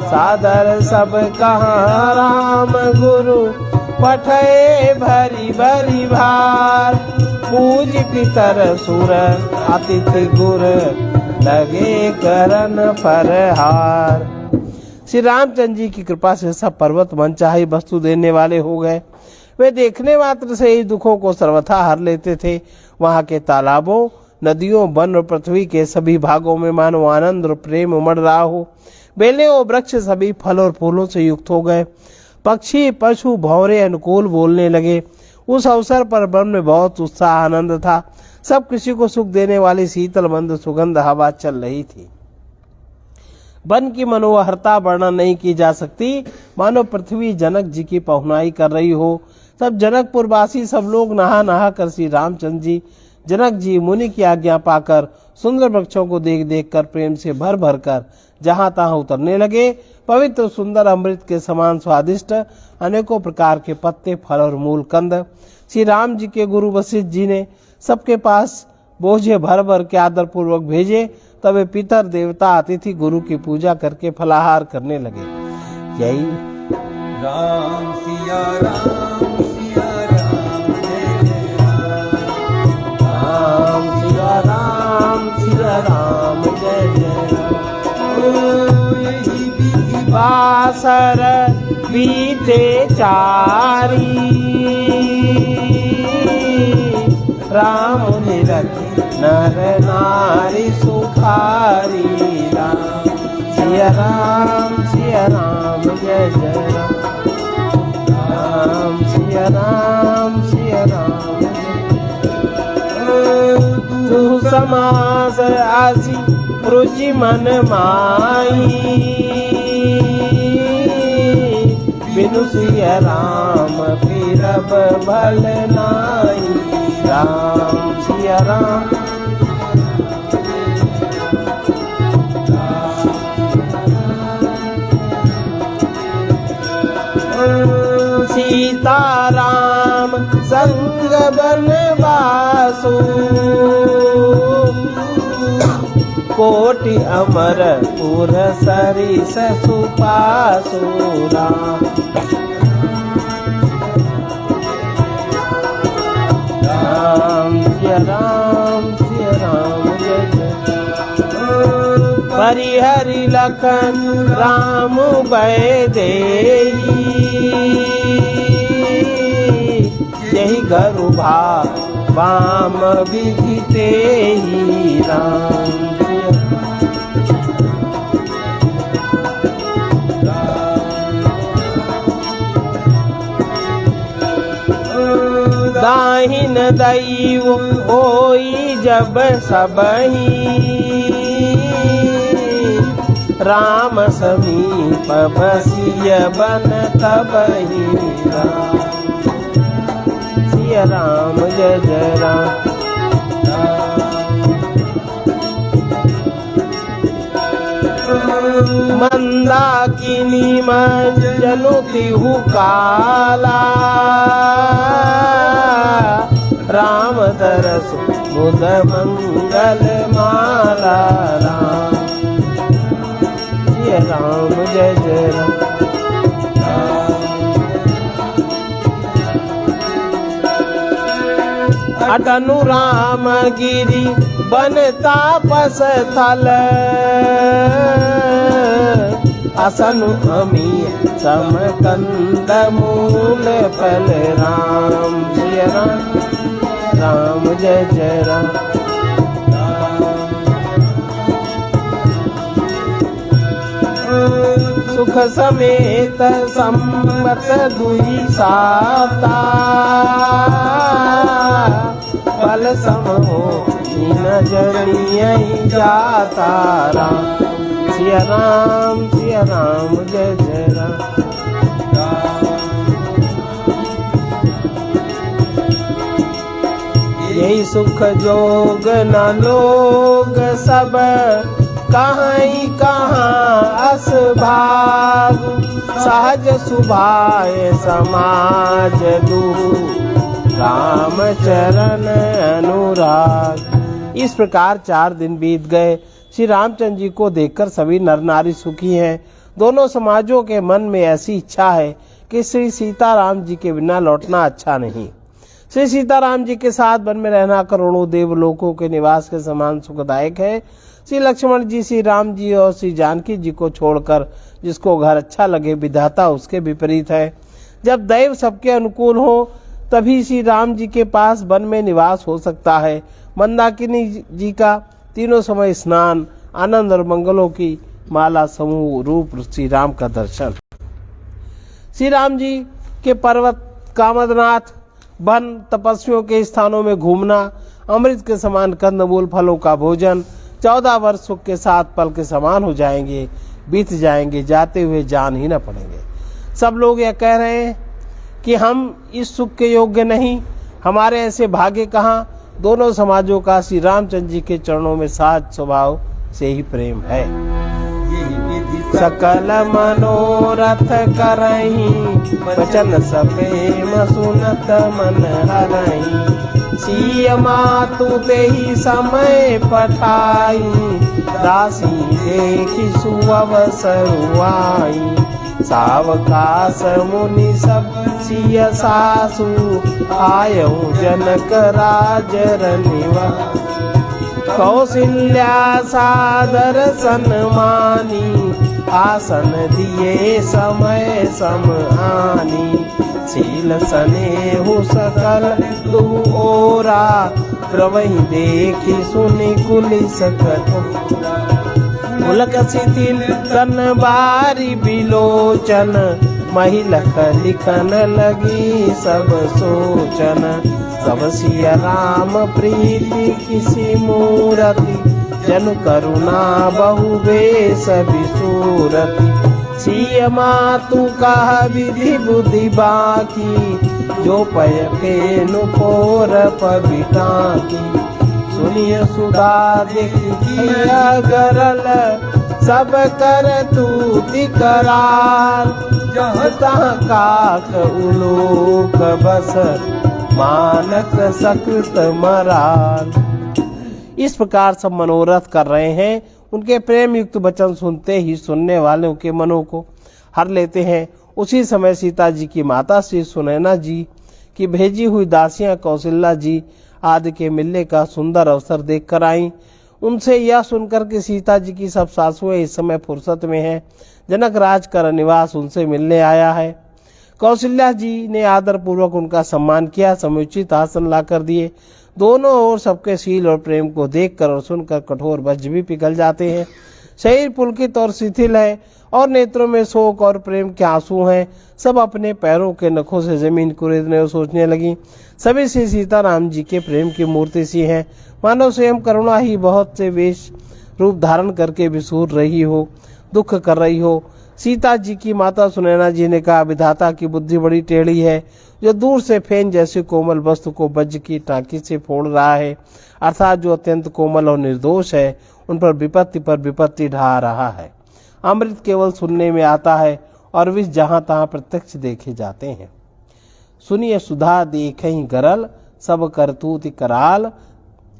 सादर सब कहाँ राम गुरु, पठे भरी भरी भार। पूज पितर सुर अतिथि गुर, लगे करन फरहार। श्री रामचंद्र जी की कृपा से सब पर्वत मनचाही वस्तु देने वाले हो गए। वे देखने मात्र से ही दुखों को सर्वथा हर लेते थे। वहाँ के तालाबों, नदियों, वन और पृथ्वी के सभी भागों में मानो आनंद और प्रेम उमड़ रहा हो। बेलें और वृक्ष सभी फल और फूलों से युक्त हो गए। पक्षी, पशु, भंवरे अनुकूल बोलने लगे। उस अवसर पर वन में बहुत उत्साह, आनंद था। सब किसी को सुख देने वाली शीतल मंद सुगंध हवा चल रही थी। वन की मनोहरता वर्णन नहीं की जा सकती, मानो पृथ्वी जनक जी की पहुनाई कर रही हो। तब जनकपुर वासी सब लोग नहा नहा कर श्री रामचंद्र जी, जनक जी मुनि की आज्ञा पाकर सुंदर वृक्षों को देख देख कर प्रेम से भर भर कर जहाँ तहाँ उतरने लगे। पवित्र सुंदर अमृत के समान स्वादिष्ट अनेकों प्रकार के पत्ते, फल और मूल कंद श्री राम जी के गुरु वशिष्ठ जी ने सबके पास बोझे भर भर के आदर पूर्वक भेजे। तब वे पितर, देवता, अतिथि गुरु की पूजा करके फलाहार करने लगे। यही राम सिया राम सिया राम जय जय राम सिया राम सिया राम जय जय राम। यही विधि बासर बीते चारी, राम निरखि नर नारी सुखारी। राम सिया राम जय जय राम सिया राम तू समास आसी रुचि मन माई, बिनु सिया राम फिरब भल नाई। राम सिया राम सीता राम संग बनवासु, कोटि अमर पुर सरिस सुपासु। राम सिया राम जय जय। परिहरि लखन राम भय देई, यही घरु वाम विधि तेहि। राम दाहिन दैव होई जब सबही, राम समीप बसिय बन तबही। राम सिया राम जय जय राम। मंदाकिनी जनु तिहु काला, राम दरस बुध मंगल माला। राम सिया राम जय जय राम। अटनु राम गिरी बन तापस थल, असनु अमी समकंद मूल फल। राम सिया राम जय जय राम। सुख समेत संबत दुई साता, फल समो न जनियहि जाता। राम सिया राम जय जय राम। यही सुख जोग न लोग सब, कहीं कहाँ अस भाग। सहज सुभाए समाज दुहु, राम चरण अनुराग। इस प्रकार 4 दिन बीत गए। श्री रामचंद्र जी को देखकर सभी नर नारी सुखी हैं। दोनों समाजों के मन में ऐसी इच्छा है कि श्री सीताराम जी के बिना लौटना अच्छा नहीं। श्री सीताराम जी के साथ वन में रहना करोड़ों देवलोकों के निवास के समान सुखदायक है। श्री लक्ष्मण जी, श्री राम जी और श्री जानकी जी को छोड़कर जिसको घर अच्छा लगे, विधाता उसके विपरीत है। जब दैव सबके अनुकूल हो तभी श्री राम जी के पास वन में निवास हो सकता है। मंदाकिनी जी का तीनों समय स्नान, आनंद और मंगलों की माला समूह रूप श्री राम का दर्शन, श्री राम जी के पर्वत कामदनाथ, वन तपस्वियों के स्थानों में घूमना, अमृत के समान कंदमूल फलों का भोजन, 14 वर्ष सुख के साथ पल के समान हो जाएंगे, बीत जाएंगे, जाते हुए जान ही न पड़ेंगे। सब लोग यह कह रहे हैं कि हम इस सुख के योग्य नहीं, हमारे ऐसे भाग्य कहाँ। दोनों समाजों का श्री रामचंद्र जी के चरणों में साथ स्वभाव से ही प्रेम है। सकल मनोरथ करही, वचन सप्रेम सुनत मन हरही। सिय मातु तेहि समय पठाई, दासी देखि सुअवसर आई। सावकाश मुनि सब सिय सासु, आयऊ जनक राज रनिवा। कौशल्या सादर सन्मानी, आसन दिए समय सम आनी। शील स्नेहु सकल दु ओरा, प्रवहि देखि सुनि कुलिस कठोरा। मुलक शिथिल तन बारी बिलोचन, महिलक लिखन लगी सब सोचन। सब सिय राम प्रीति किसी मूरति, जन करुणा बहु बेस बिसूरति। सिय मातु कहा विधि बुद्धि बाकी, जो पय फेनु पोर पबिटाकी। सुनिय सुधा देखिया गरल, सब कर तूति कराल। जहाँ तहाँ काक उलोक बस, मानक सकृत मराल। इस प्रकार सब मनोरथ कर रहे हैं। उनके प्रेम युक्त वचन सुनते ही सुनने वालों के मनों को हर लेते हैं। उसी समय सीता जी की माता श्री सुनैना जी की भेजी हुई दासियां कौशल्या जी आदि के मिलने का सुंदर अवसर देख कर आई। उनसे यह सुनकर कि सीता जी की सब सासुएं इस समय फुर्सत में हैं, जनक राज का निवास उनसे मिलने आया है। कौशल्या जी ने आदर पूर्वक उनका सम्मान किया, समुचित आसन लाकर दिए। दोनों ओर सबके शील और प्रेम को देखकर और सुनकर कठोर वज्र भी पिघल जाते हैं। शरीर पुलकित और शिथिल है और नेत्रों में शोक और प्रेम के आंसू हैं। सब अपने पैरों के नखों से जमीन कुरेदने और सोचने लगी। सभी श्री सीता राम जी के प्रेम की मूर्ति सी हैं, मानो स्वयं करुणा ही बहुत से वेश रूप धारण करके विसूर रही हो, दुख कर रही हो। सीता जी की माता सुनैना जी ने कहा, विधाता की बुद्धि बड़ी टेढ़ी है, जो दूर से फेन जैसे कोमल वस्तु को वज्र की टाँकी से फोड़ रहा है, अर्थात जो अत्यंत कोमल और निर्दोष है, उन पर विपत्ति ढा रहा है। अमृत केवल सुनने में आता है और विष जहाँ तहाँ प्रत्यक्ष देखे जाते हैं। सुनिए सुधा देखहि गरल, सब करतूत कराल।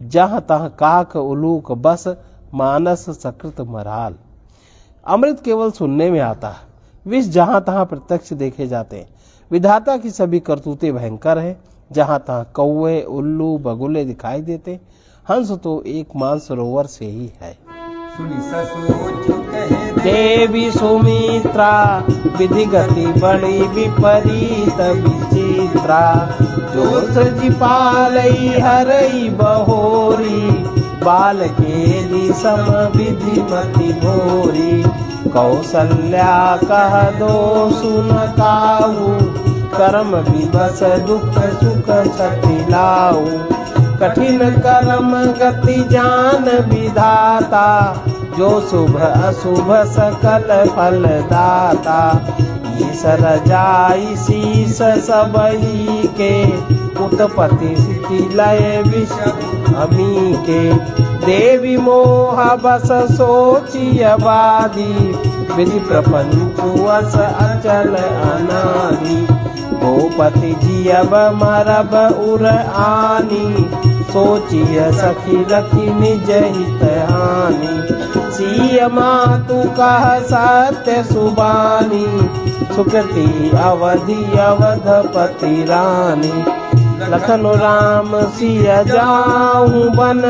जहाँ तहाँ काक उलूक बस, मानस सकृत मराल। अमृत केवल सुनने में आता है, विष जहाँ तहाँ प्रत्यक्ष देखे जाते हैं। विधाता की सभी करतूतें भयंकर है। जहाँ तहाँ कौवे उल्लू बगुले दिखाई देते, हंस तो एक मानसरोवर से ही है। देवी सुमित्रा विधि गति बड़ी विपरीत विचित्रा। जो सजी पालई हरई बहोरी, बाल के सम विधि मति भोरी। कौशल्या कह दो सुनताऊ, कर्म विवश दुख सुख छतिलाऊ। कठिन कर्म गति जान विधाता, जो शुभ अशुभ सकल फल दाता। ईश्वर जाई शीस सबही के, उत्पत्ति स्थिति लय विष अमी के। देवी मोह बस सोचिय बादी, विधि प्रपंच वस अचल अनादि। गोपति जियब मरब उर आनी, सोचिय सखी रखी निज हित हानि। सिय मातु कह सत्य सुबानी, सुकृति अवधि अवधपति रानी। लखन राम सिय जाऊं बन,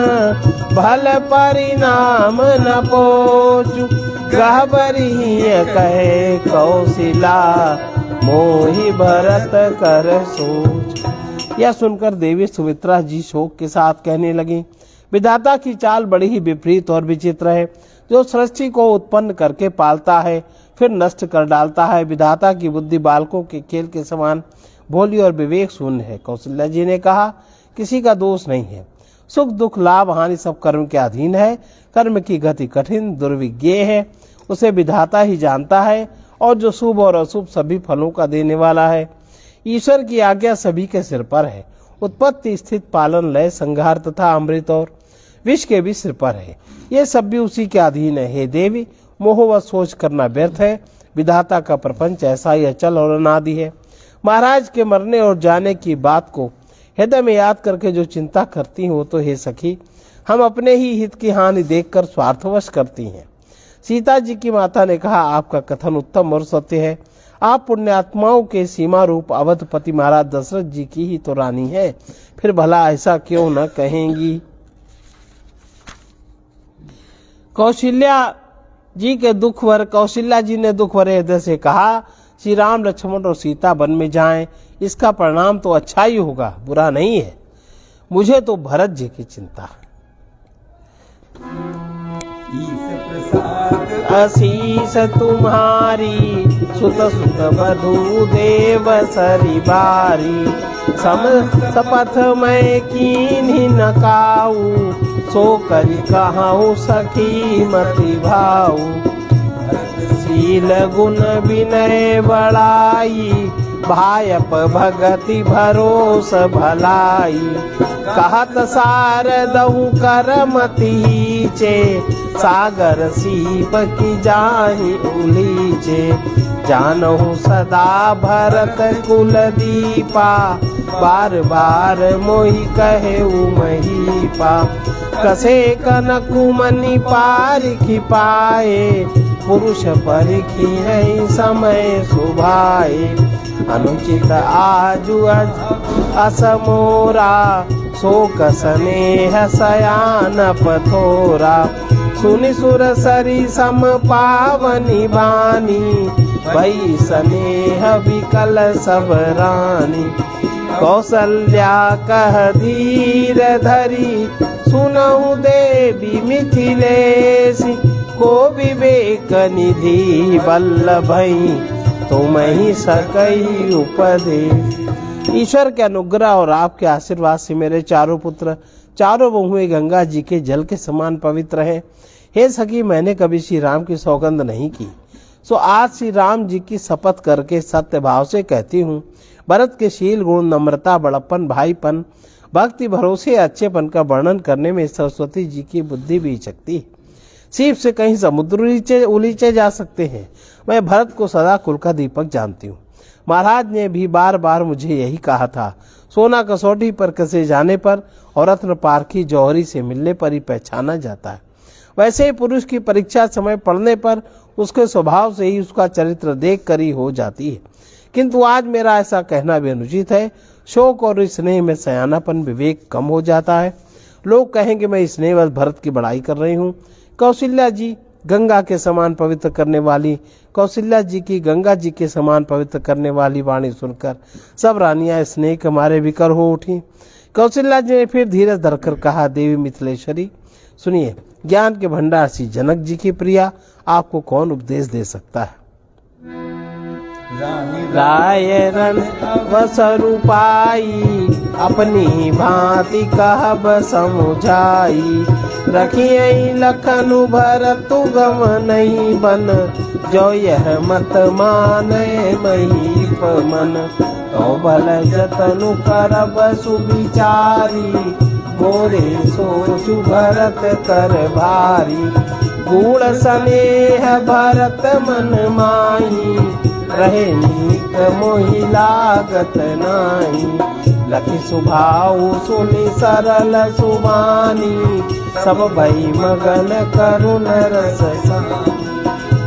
भल परिणाम न पोचु। गहबरी कहे कौशिला, मोहि भरत कर सोच। यह सुनकर देवी सुमित्रा जी शोक के साथ कहने लगी, विधाता की चाल बड़ी ही विपरीत और विचित्र है। जो सृष्टि को उत्पन्न करके पालता है फिर नष्ट कर डालता है। विधाता की बुद्धि बालकों के खेल के समान भोली और विवेक शून्य है। कौशल्या जी ने कहा, किसी का दोष नहीं है। सुख दुख लाभ हानि सब कर्म के अधीन है। कर्म की गति कठिन दुर्विज्ञ है, उसे विधाता ही जानता है। और जो शुभ और अशुभ सभी फलों का देने वाला है। ईश्वर की आज्ञा सभी के सिर पर है। उत्पत्ति स्थित पालन लय संहार तथा अमृत और विष के भी सिर पर है। ये सब भी उसी के अधीन है। हे देवी, मोह व सोच करना व्यर्थ है। विधाता का प्रपंच ऐसा ही अचल और अनादि है। महाराज के मरने और जाने की बात को हृदय में याद करके जो चिंता करती हैं वो तो हे सखी हम अपने ही हित की हानि देखकर स्वार्थवश करती हैं। सीता जी की माता ने कहा, आपका कथन उत्तम और सत्य है। आप पुण्यात्माओं के सीमा रूप अवधपति महाराज दशरथ जी की ही तो रानी है, फिर भला ऐसा क्यों न कहेंगी। कौशल्या जी ने दुख भरे हृदय से कहा, श्री राम लक्ष्मण और सीता वन में जाएं, इसका परिणाम तो अच्छा ही होगा, बुरा नहीं है। मुझे तो भरत जी की चिंता है। आशीष तुम्हारी सुत सुत बधु देव सरी बारी। सम सपथ मैं कीन्ही न काऊ, सो करी कहाऊ सखी मति भाऊ। शील गुण विनय बड़ाई, भायप भगति भरोस भलाई। कहत सारदहु करमति चे, सागर सीप की जाहि उलीचे। जानहु सदा भरत कुल दीपा, बार बार मोहि कहे महीपा। कसे कनकु मनि पारिखि पाए, पुरुष परिखि है समय सुभाए। अनुचित आजु असमोरा, शोक स्नेह सयान पथोरा। सुनि सुर सरी सम पावनी बानी, भई स्नेह विकल सब रानी। कौसल्या कह धीर धरी, सुनहु देवी मिथिलेसी। को विवेक निधि वल्लभई, तुम ही सकई उपदेश। ईश्वर के अनुग्रह और आपके आशीर्वाद से मेरे चारों पुत्र चारों बहुएं गंगा जी के जल के समान पवित्र हैं। हे सखी, मैंने कभी श्री राम की सौगंध नहीं की, सो आज श्री राम जी की शपथ करके सत्य भाव से कहती हूँ। भरत के शील गुण, नम्रता, बड़प्पन, भाईपन, भक्ति, भरोसे, अच्छेपन का वर्णन करने में सरस्वती जी की बुद्धि भी शक्ति है। सीप से कहीं समुद्र उलीचे जा सकते हैं। मैं भरत को सदा कुल का दीपक जानती हूँ। महाराज ने भी बार बार मुझे यही कहा था। सोना कसौटी पर कसे जाने पर और रत्न पारखी जौहरी से मिलने पर ही पहचाना जाता है। वैसे ही पुरुष की परीक्षा समय पड़ने पर उसके स्वभाव से ही उसका चरित्र देख कर ही हो जाती है। किंतु आज मेरा ऐसा कहना भी अनुचित है। शोक और स्नेह में सयानापन, विवेक कम हो जाता है। लोग कहेंगे मैं स्नेहवश भरत की बड़ाई कर रही हूँ। कौशल्या जी गंगा के समान पवित्र करने वाली, कौशल्या जी की गंगा जी के समान पवित्र करने वाली वाणी सुनकर सब रानियां स्नेह के मारे विकर हो उठी। कौशल्या जी ने फिर धीरज धरकर कहा, देवी मिथिलेश्वरी सुनिए, ज्ञान के भंडार श्री जनक जी की प्रिया, आपको कौन उपदेश दे सकता है। राय रन वसरूपाई, अपनी भांति कहब समुझाई। रखिए लखनु भरतु गम नहीं बन, जो यह मत माने महीप मन। तो भल जतनु करब सुविचारी, मोरे सोचु भरत कर भारी। गुण स्नेह भरत मन माही, रहे नीक मोहि लागत नाही। लखि सुभाऊ सुनि सरल सुबानी, सब भई मगन करुण रस।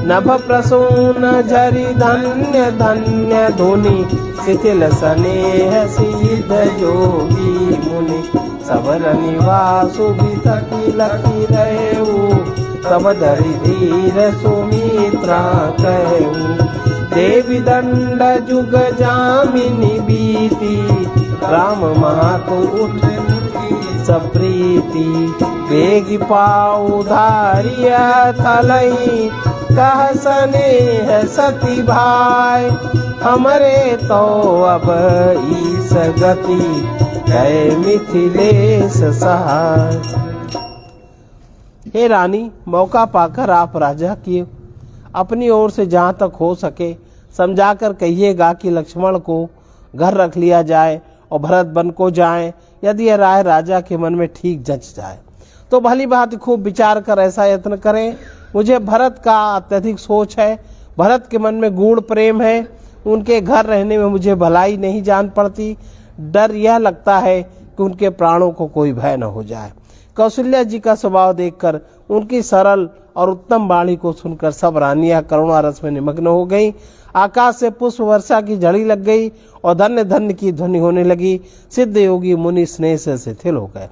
नभ प्रसून झरि धन्य धन्य धुनि, शिथिल स्नेह सिद्ध जोगी मुनि। सबर निवासु बितकी लखी रहेऊ, तब धरि धीर सुमित्रा कहूँ। देवी दंड जुग जामिनी बीती, राम मातु उठ सप्रीति। बेग पाऊ धारिया थलई, कह स्नेह सती भाई। हमरे तो अब ईस गति, गए मिथिलेश सहाय। हे रानी, मौका पाकर आप राजा की अपनी ओर से जहाँ तक हो सके समझाकर कहिएगा कि लक्ष्मण को घर रख लिया जाए और भरत वन को जाए। यदि यह राय राजा के मन में ठीक जच जाए तो भली बात, खूब विचार कर ऐसा यत्न करें। मुझे भरत का अत्यधिक सोच है, भरत के मन में गूढ़ प्रेम है, उनके घर रहने में मुझे भलाई नहीं जान पड़ती। डर यह लगता है कि उनके प्राणों को कोई भय न हो जाए। कौशल्या जी का स्वभाव देखकर, उनकी सरल और उत्तम वाणी को सुनकर सब रानियां करुणा रस में निमग्न हो गईं। आकाश से पुष्प वर्षा की झड़ी लग गई और धन्य धन्य की ध्वनि होने लगी। सिद्ध योगी मुनि स्नेह से शिथिल हो गए।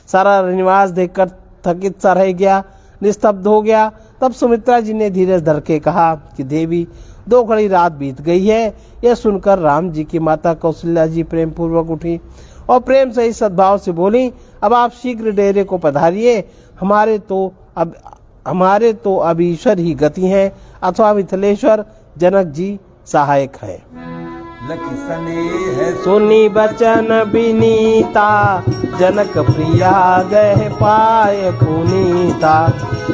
सारा निवास देखकर थकित सा रह गया, निस्तब्ध हो गया। तब सुमित्रा जी ने धीरज धर के कहा कि देवी, 2 घड़ी रात बीत गई है। यह सुनकर राम जी की माता कौशल्या जी प्रेम पूर्वक उठी और प्रेम से ही सद्भाव से बोली, अब आप शीघ्र डेरे को पधारिए। हमारे तो अब ईश्वर ही गति हैं, अथवा मिथिलेश्वर जनक जी सहायक है। सुनी बचन विनीता, जनक प्रिया गए पाए पुनीता।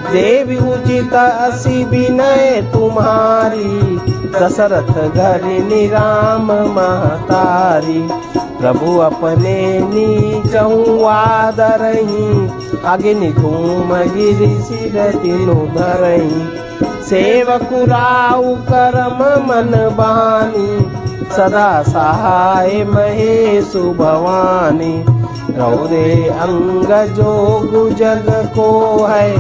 देवी उचित असी विनय तुम्हारी, दशरथ घर निराम महतारी। प्रभु अपने नीचहु आदरही, अग्नि धूम गिरि सिर तिनु धरही। सेवकुराउ करम मन बानी, सदा सहाय महेशु भवानी। रौरे अंग जोग जग को है,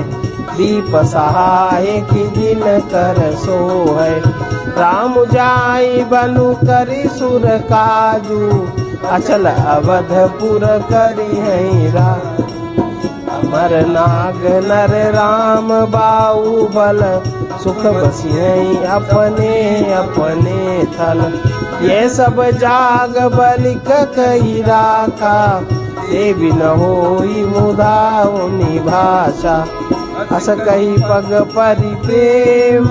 दीप सहाय की दिन कर सो है। राम जाई बनु करी सुर काजू, अचल अवधपुर करी है राज। अमर नाग नर राम बाऊ बल, सुख बसियई अपने अपने थल। ये सब जाग बलिक कही राखा, देवी न होई मुदाउनी भाषा। अस कही पग परि प्रेम,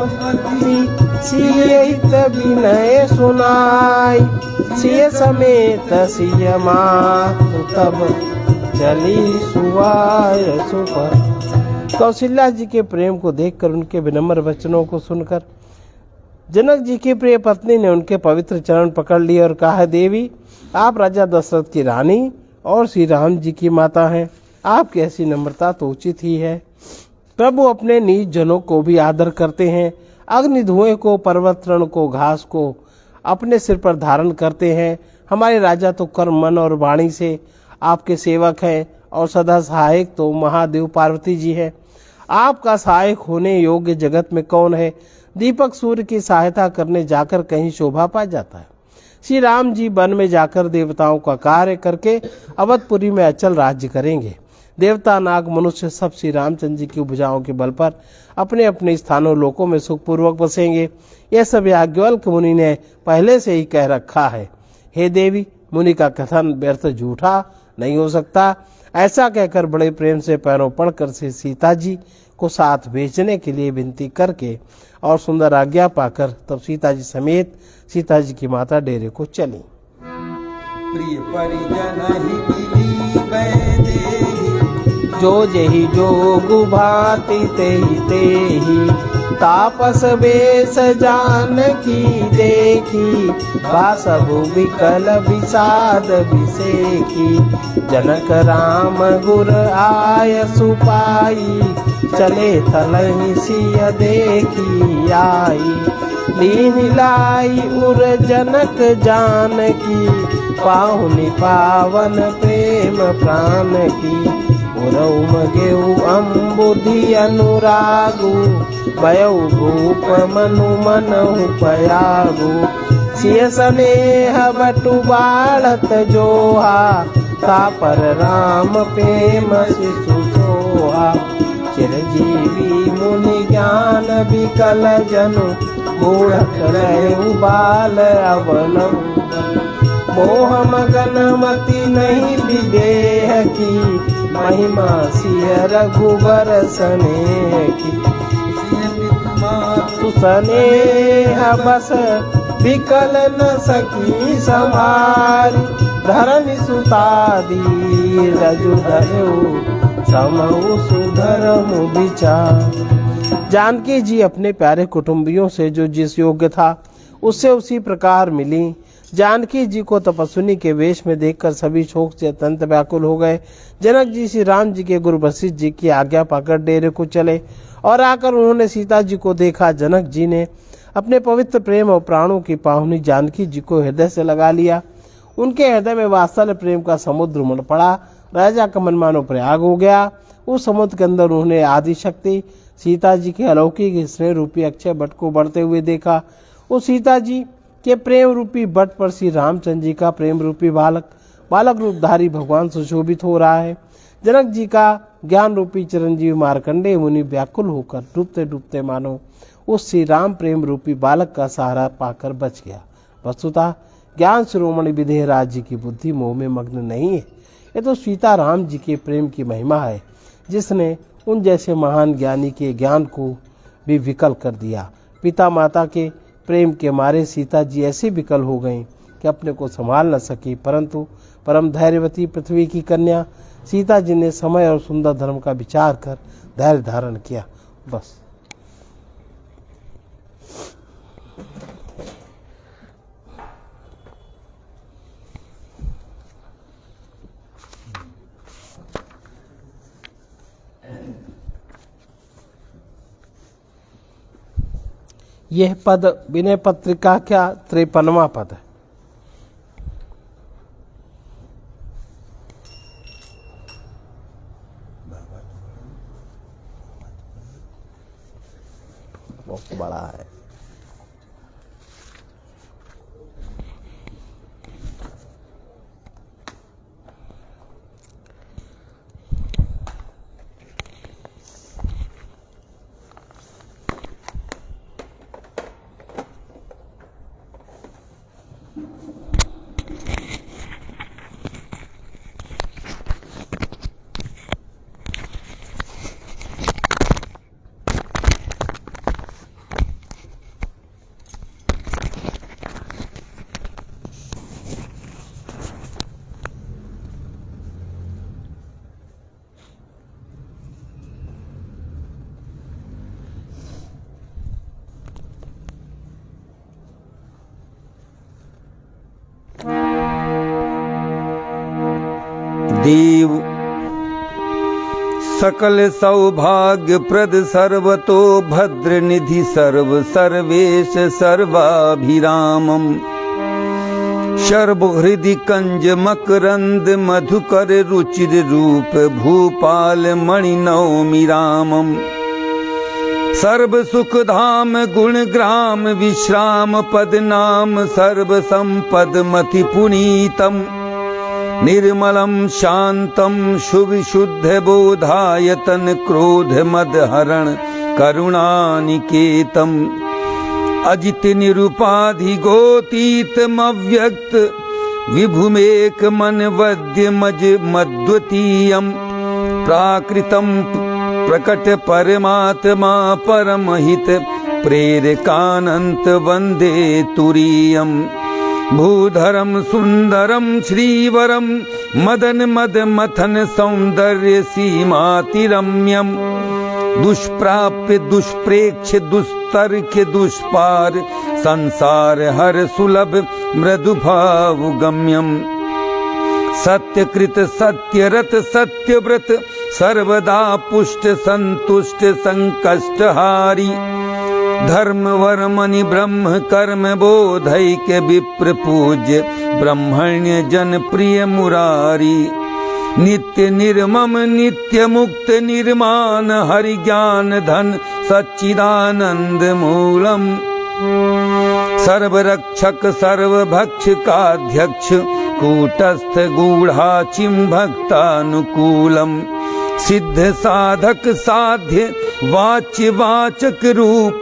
सियहित विनय सुनाई। सिय समेत सिय मातु, तब चली सुवाय सुपर। कौशल्या जी के प्रेम को देखकर, उनके विनम्र वचनों को सुनकर जनक जी की प्रिय पत्नी ने उनके पवित्र चरण पकड़ लिए और कहा, देवी, आप राजा दशरथ की रानी और श्री राम जी की माता हैं। आपकी ऐसी नम्रता तो उचित ही है। प्रभु अपने नीच जनों को भी आदर करते हैं। अग्नि धुएं को, पर्वत तृण को, घास को अपने सिर पर धारण करते हैं। हमारे राजा तो कर्म, मन और वाणी से आपके सेवक हैं और सदा सहायक तो महादेव पार्वती जी है। आपका सहायक होने योग्य जगत में कौन है। दीपक सूर्य की सहायता करने जाकर कहीं शोभा पा जाता है। श्री राम जी वन में जाकर देवताओं का कार्य करके अवधपुरी में अचल राज्य करेंगे। देवता, नाग, मनुष्य सब श्री रामचंद्र जी की भुजाओं के बल पर अपने अपने स्थानों लोकों में सुखपूर्वक बसेंगे। यह सब याज्ञवल्क्य मुनि ने पहले से ही कह रखा है। हे देवी, मुनि का कथन व्यर्थ झूठा नहीं हो सकता। ऐसा कहकर बड़े प्रेम से पैरों पड़कर से सीता जी को साथ भेजने के लिए विनती करके और सुंदर आज्ञा पाकर तब सीता जी समेत सीता जी की माता डेरे को चली। प्रिय परिजन ही मिली बैदेही, जो जेहि जोगु भांति तेहि तेहि। तापस बेस जानकी देखी, बासबु विकल विषाद विसेखी। जनक राम गुर आय सुपाई, चले तलहि सिय देखी आई। लीन लाई उर जनक जानकी, पाहुनि पावन प्रेम प्राण की। उरऊ मगेऊ अम्बुधि अनुरागु, भयऊ भूप मनु मनहु पयागु। सिय स्नेह बटु बाढ़त जोहा, तापर राम प्रेम शिशु सोहा। चिरजीवी मुनि ज्ञान विकल जनु मूढ़त रहे बाल अवलंब मोह मगन मति नहीं विदेह की महिमा सिय रघुबर स्नेह की सुस्नेह बस विकल न सकी संभारी धरनि सुतादी रजु धरऊ समऊ सुधरमु विचार। जानकी जी अपने प्यारे कुटुंबियों से जो जिस योग्य था उससे उसी प्रकार मिली। जानकी जी को तपस्विनी के वेश में देखकर सभी शोक से अत्यंत व्याकुल हो गए। जनक जी श्री राम जी के गुरु वशिष्ठ जी की आज्ञा पाकर डेरे को चले और आकर उन्होंने सीता जी को देखा। जनक जी ने अपने पवित्र प्रेम और प्राणों की पाहुनी जानकी जी को हृदय से लगा लिया। उनके हृदय में वात्सल्य प्रेम का समुद्र उमड़ पड़ा। राजा का मन मानो प्रयाग हो गया। उस समुद्र के अंदर उन्होंने आदि शक्ति सीता जी के अलौकिक स्नेह रूपी अक्षय बट को बढ़ते हुए देखा। उस सीता जी के प्रेम रूपी बट पर श्री रामचंद्र जी का प्रेम रूपी बालक रूपधारी भगवान सुशोभित हो रहा है। जनक जी का ज्ञान रूपी चिरंजीवी मार्कंडेय मुनि व्याकुल होकर डूबते डूबते मानो उस श्री राम प्रेम रूपी बालक का सहारा पाकर बच गया। वस्तुतः ज्ञान शिरोमणि विदेहराज जी की बुद्धि मोह में मग्न नहीं है। ये तो सीता राम जी के प्रेम की महिमा है जिसने उन जैसे महान ज्ञानी के ज्ञान को भी विकल कर दिया। पिता माता के प्रेम के मारे सीता जी ऐसी विकल हो गईं कि अपने को संभाल न सकी, परंतु परम धैर्यवती पृथ्वी की कन्या सीता जी ने समय और सुंदर धर्म का विचार कर धैर्य धारण किया। बस यह पद विनय पत्रिका क्या 53वां पद है। बहुत बड़ा है। देव सकल सौभाग्य प्रद सर्वतो भद्र निधि सर्व सर्वेश सर्वाभिरामम सर्वहृदि कंज मकरंद मधुकर रुचिर रूप भूपाल मणि नौमि रामम सर्व सुख धाम गुण ग्राम विश्राम पद नाम सर्व संपद मति पुनीतम निर्मलम शांतम शुभ बोधायतन क्रोध मद हरण करुणानिकेतम अजित निरुपाधि गोतीतम अव्यक्त विभुमेक मन वद्य मज मद्वतीयम प्राकृतम प्रकट परमात्मा परमहित प्रेरकानंत वंदे तुरीयम भूधरम सुंदरम श्रीवरम मदन मद मथन सौंदर्य सीमातिरम्यम दुष्प्राप्य दुष्प्रेक्ष दुस्तर्क्य दुष्पार संसार हर सुलभ मृदु भाव गम्यम सत्यकृत सत्यरत सत्यव्रत सर्वदा पुष्ट संतुष्ट संकष्टहारी धर्म वर्मणि ब्रह्म कर्म बोधैक विप्र पूज्य ब्रह्मण्य जन प्रिय मुरारी नित्य निर्मम नित्य मुक्त निर्माण हरि ज्ञान धन सच्चिदानंद मूलम सर्वरक्षक सर्वभक्ष काध्यक्ष कूटस्थ गूढ़ाचिम भक्तानुकूलम सिद्ध साधक साध्य वाच्य वाचक रूप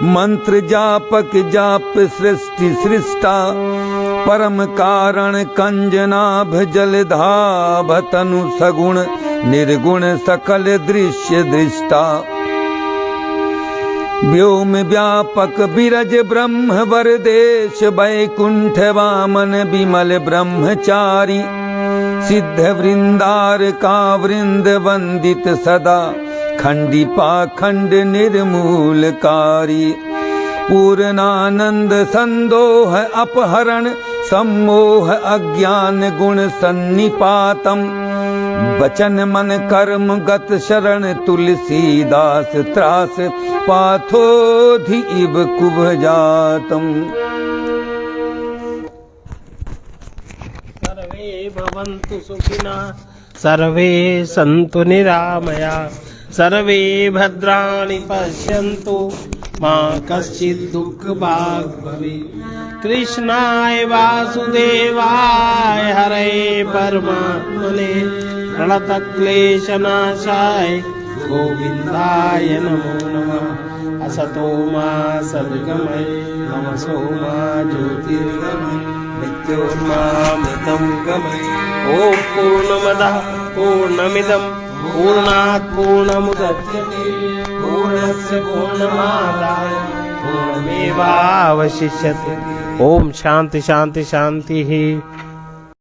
मंत्र जापक जाप सृष्टि सृष्टा परम कारण कंजनाभ जलधाभ तनु सगुण निर्गुण सकल दृश्य दृष्टा व्योम व्यापक बिरज ब्रह्म वरदेश वैकुंठ वामन विमल ब्रह्मचारी सिद्ध वृंदार का वृंद वंदित सदा खंडी पाखंड निर्मूलकारी पूर्णानंद संदोह अपहरण सम्मोह अज्ञान गुण सन्निपातम वचन मन कर्म गत शरण तुलसीदास त्रास पाथोधि इव कुभजातम। सर्वे भवन्तु सुखिनः सर्वे सन्तु निरामया सर्वे भद्राणि पश्यन्तु मा कश्चित् दुःखभाग् भवेत्। कृष्णाय वासुदेवाय हरे परमात्मने प्रणतक्लेशनाशाय गोविन्दाय नमो नमः। असतो मा सद्गमय तमसो मा ज्योतिर्गमय मृत्योर्मामृतं गमय। ॐ पूर्णमदः पूर्णमिदं पूर्णात् पूर्णमुदच्यते पूर्णस्य पूर्णमादाय पूर्णमेवावशिष्यते। ओम शांति शांति शांति।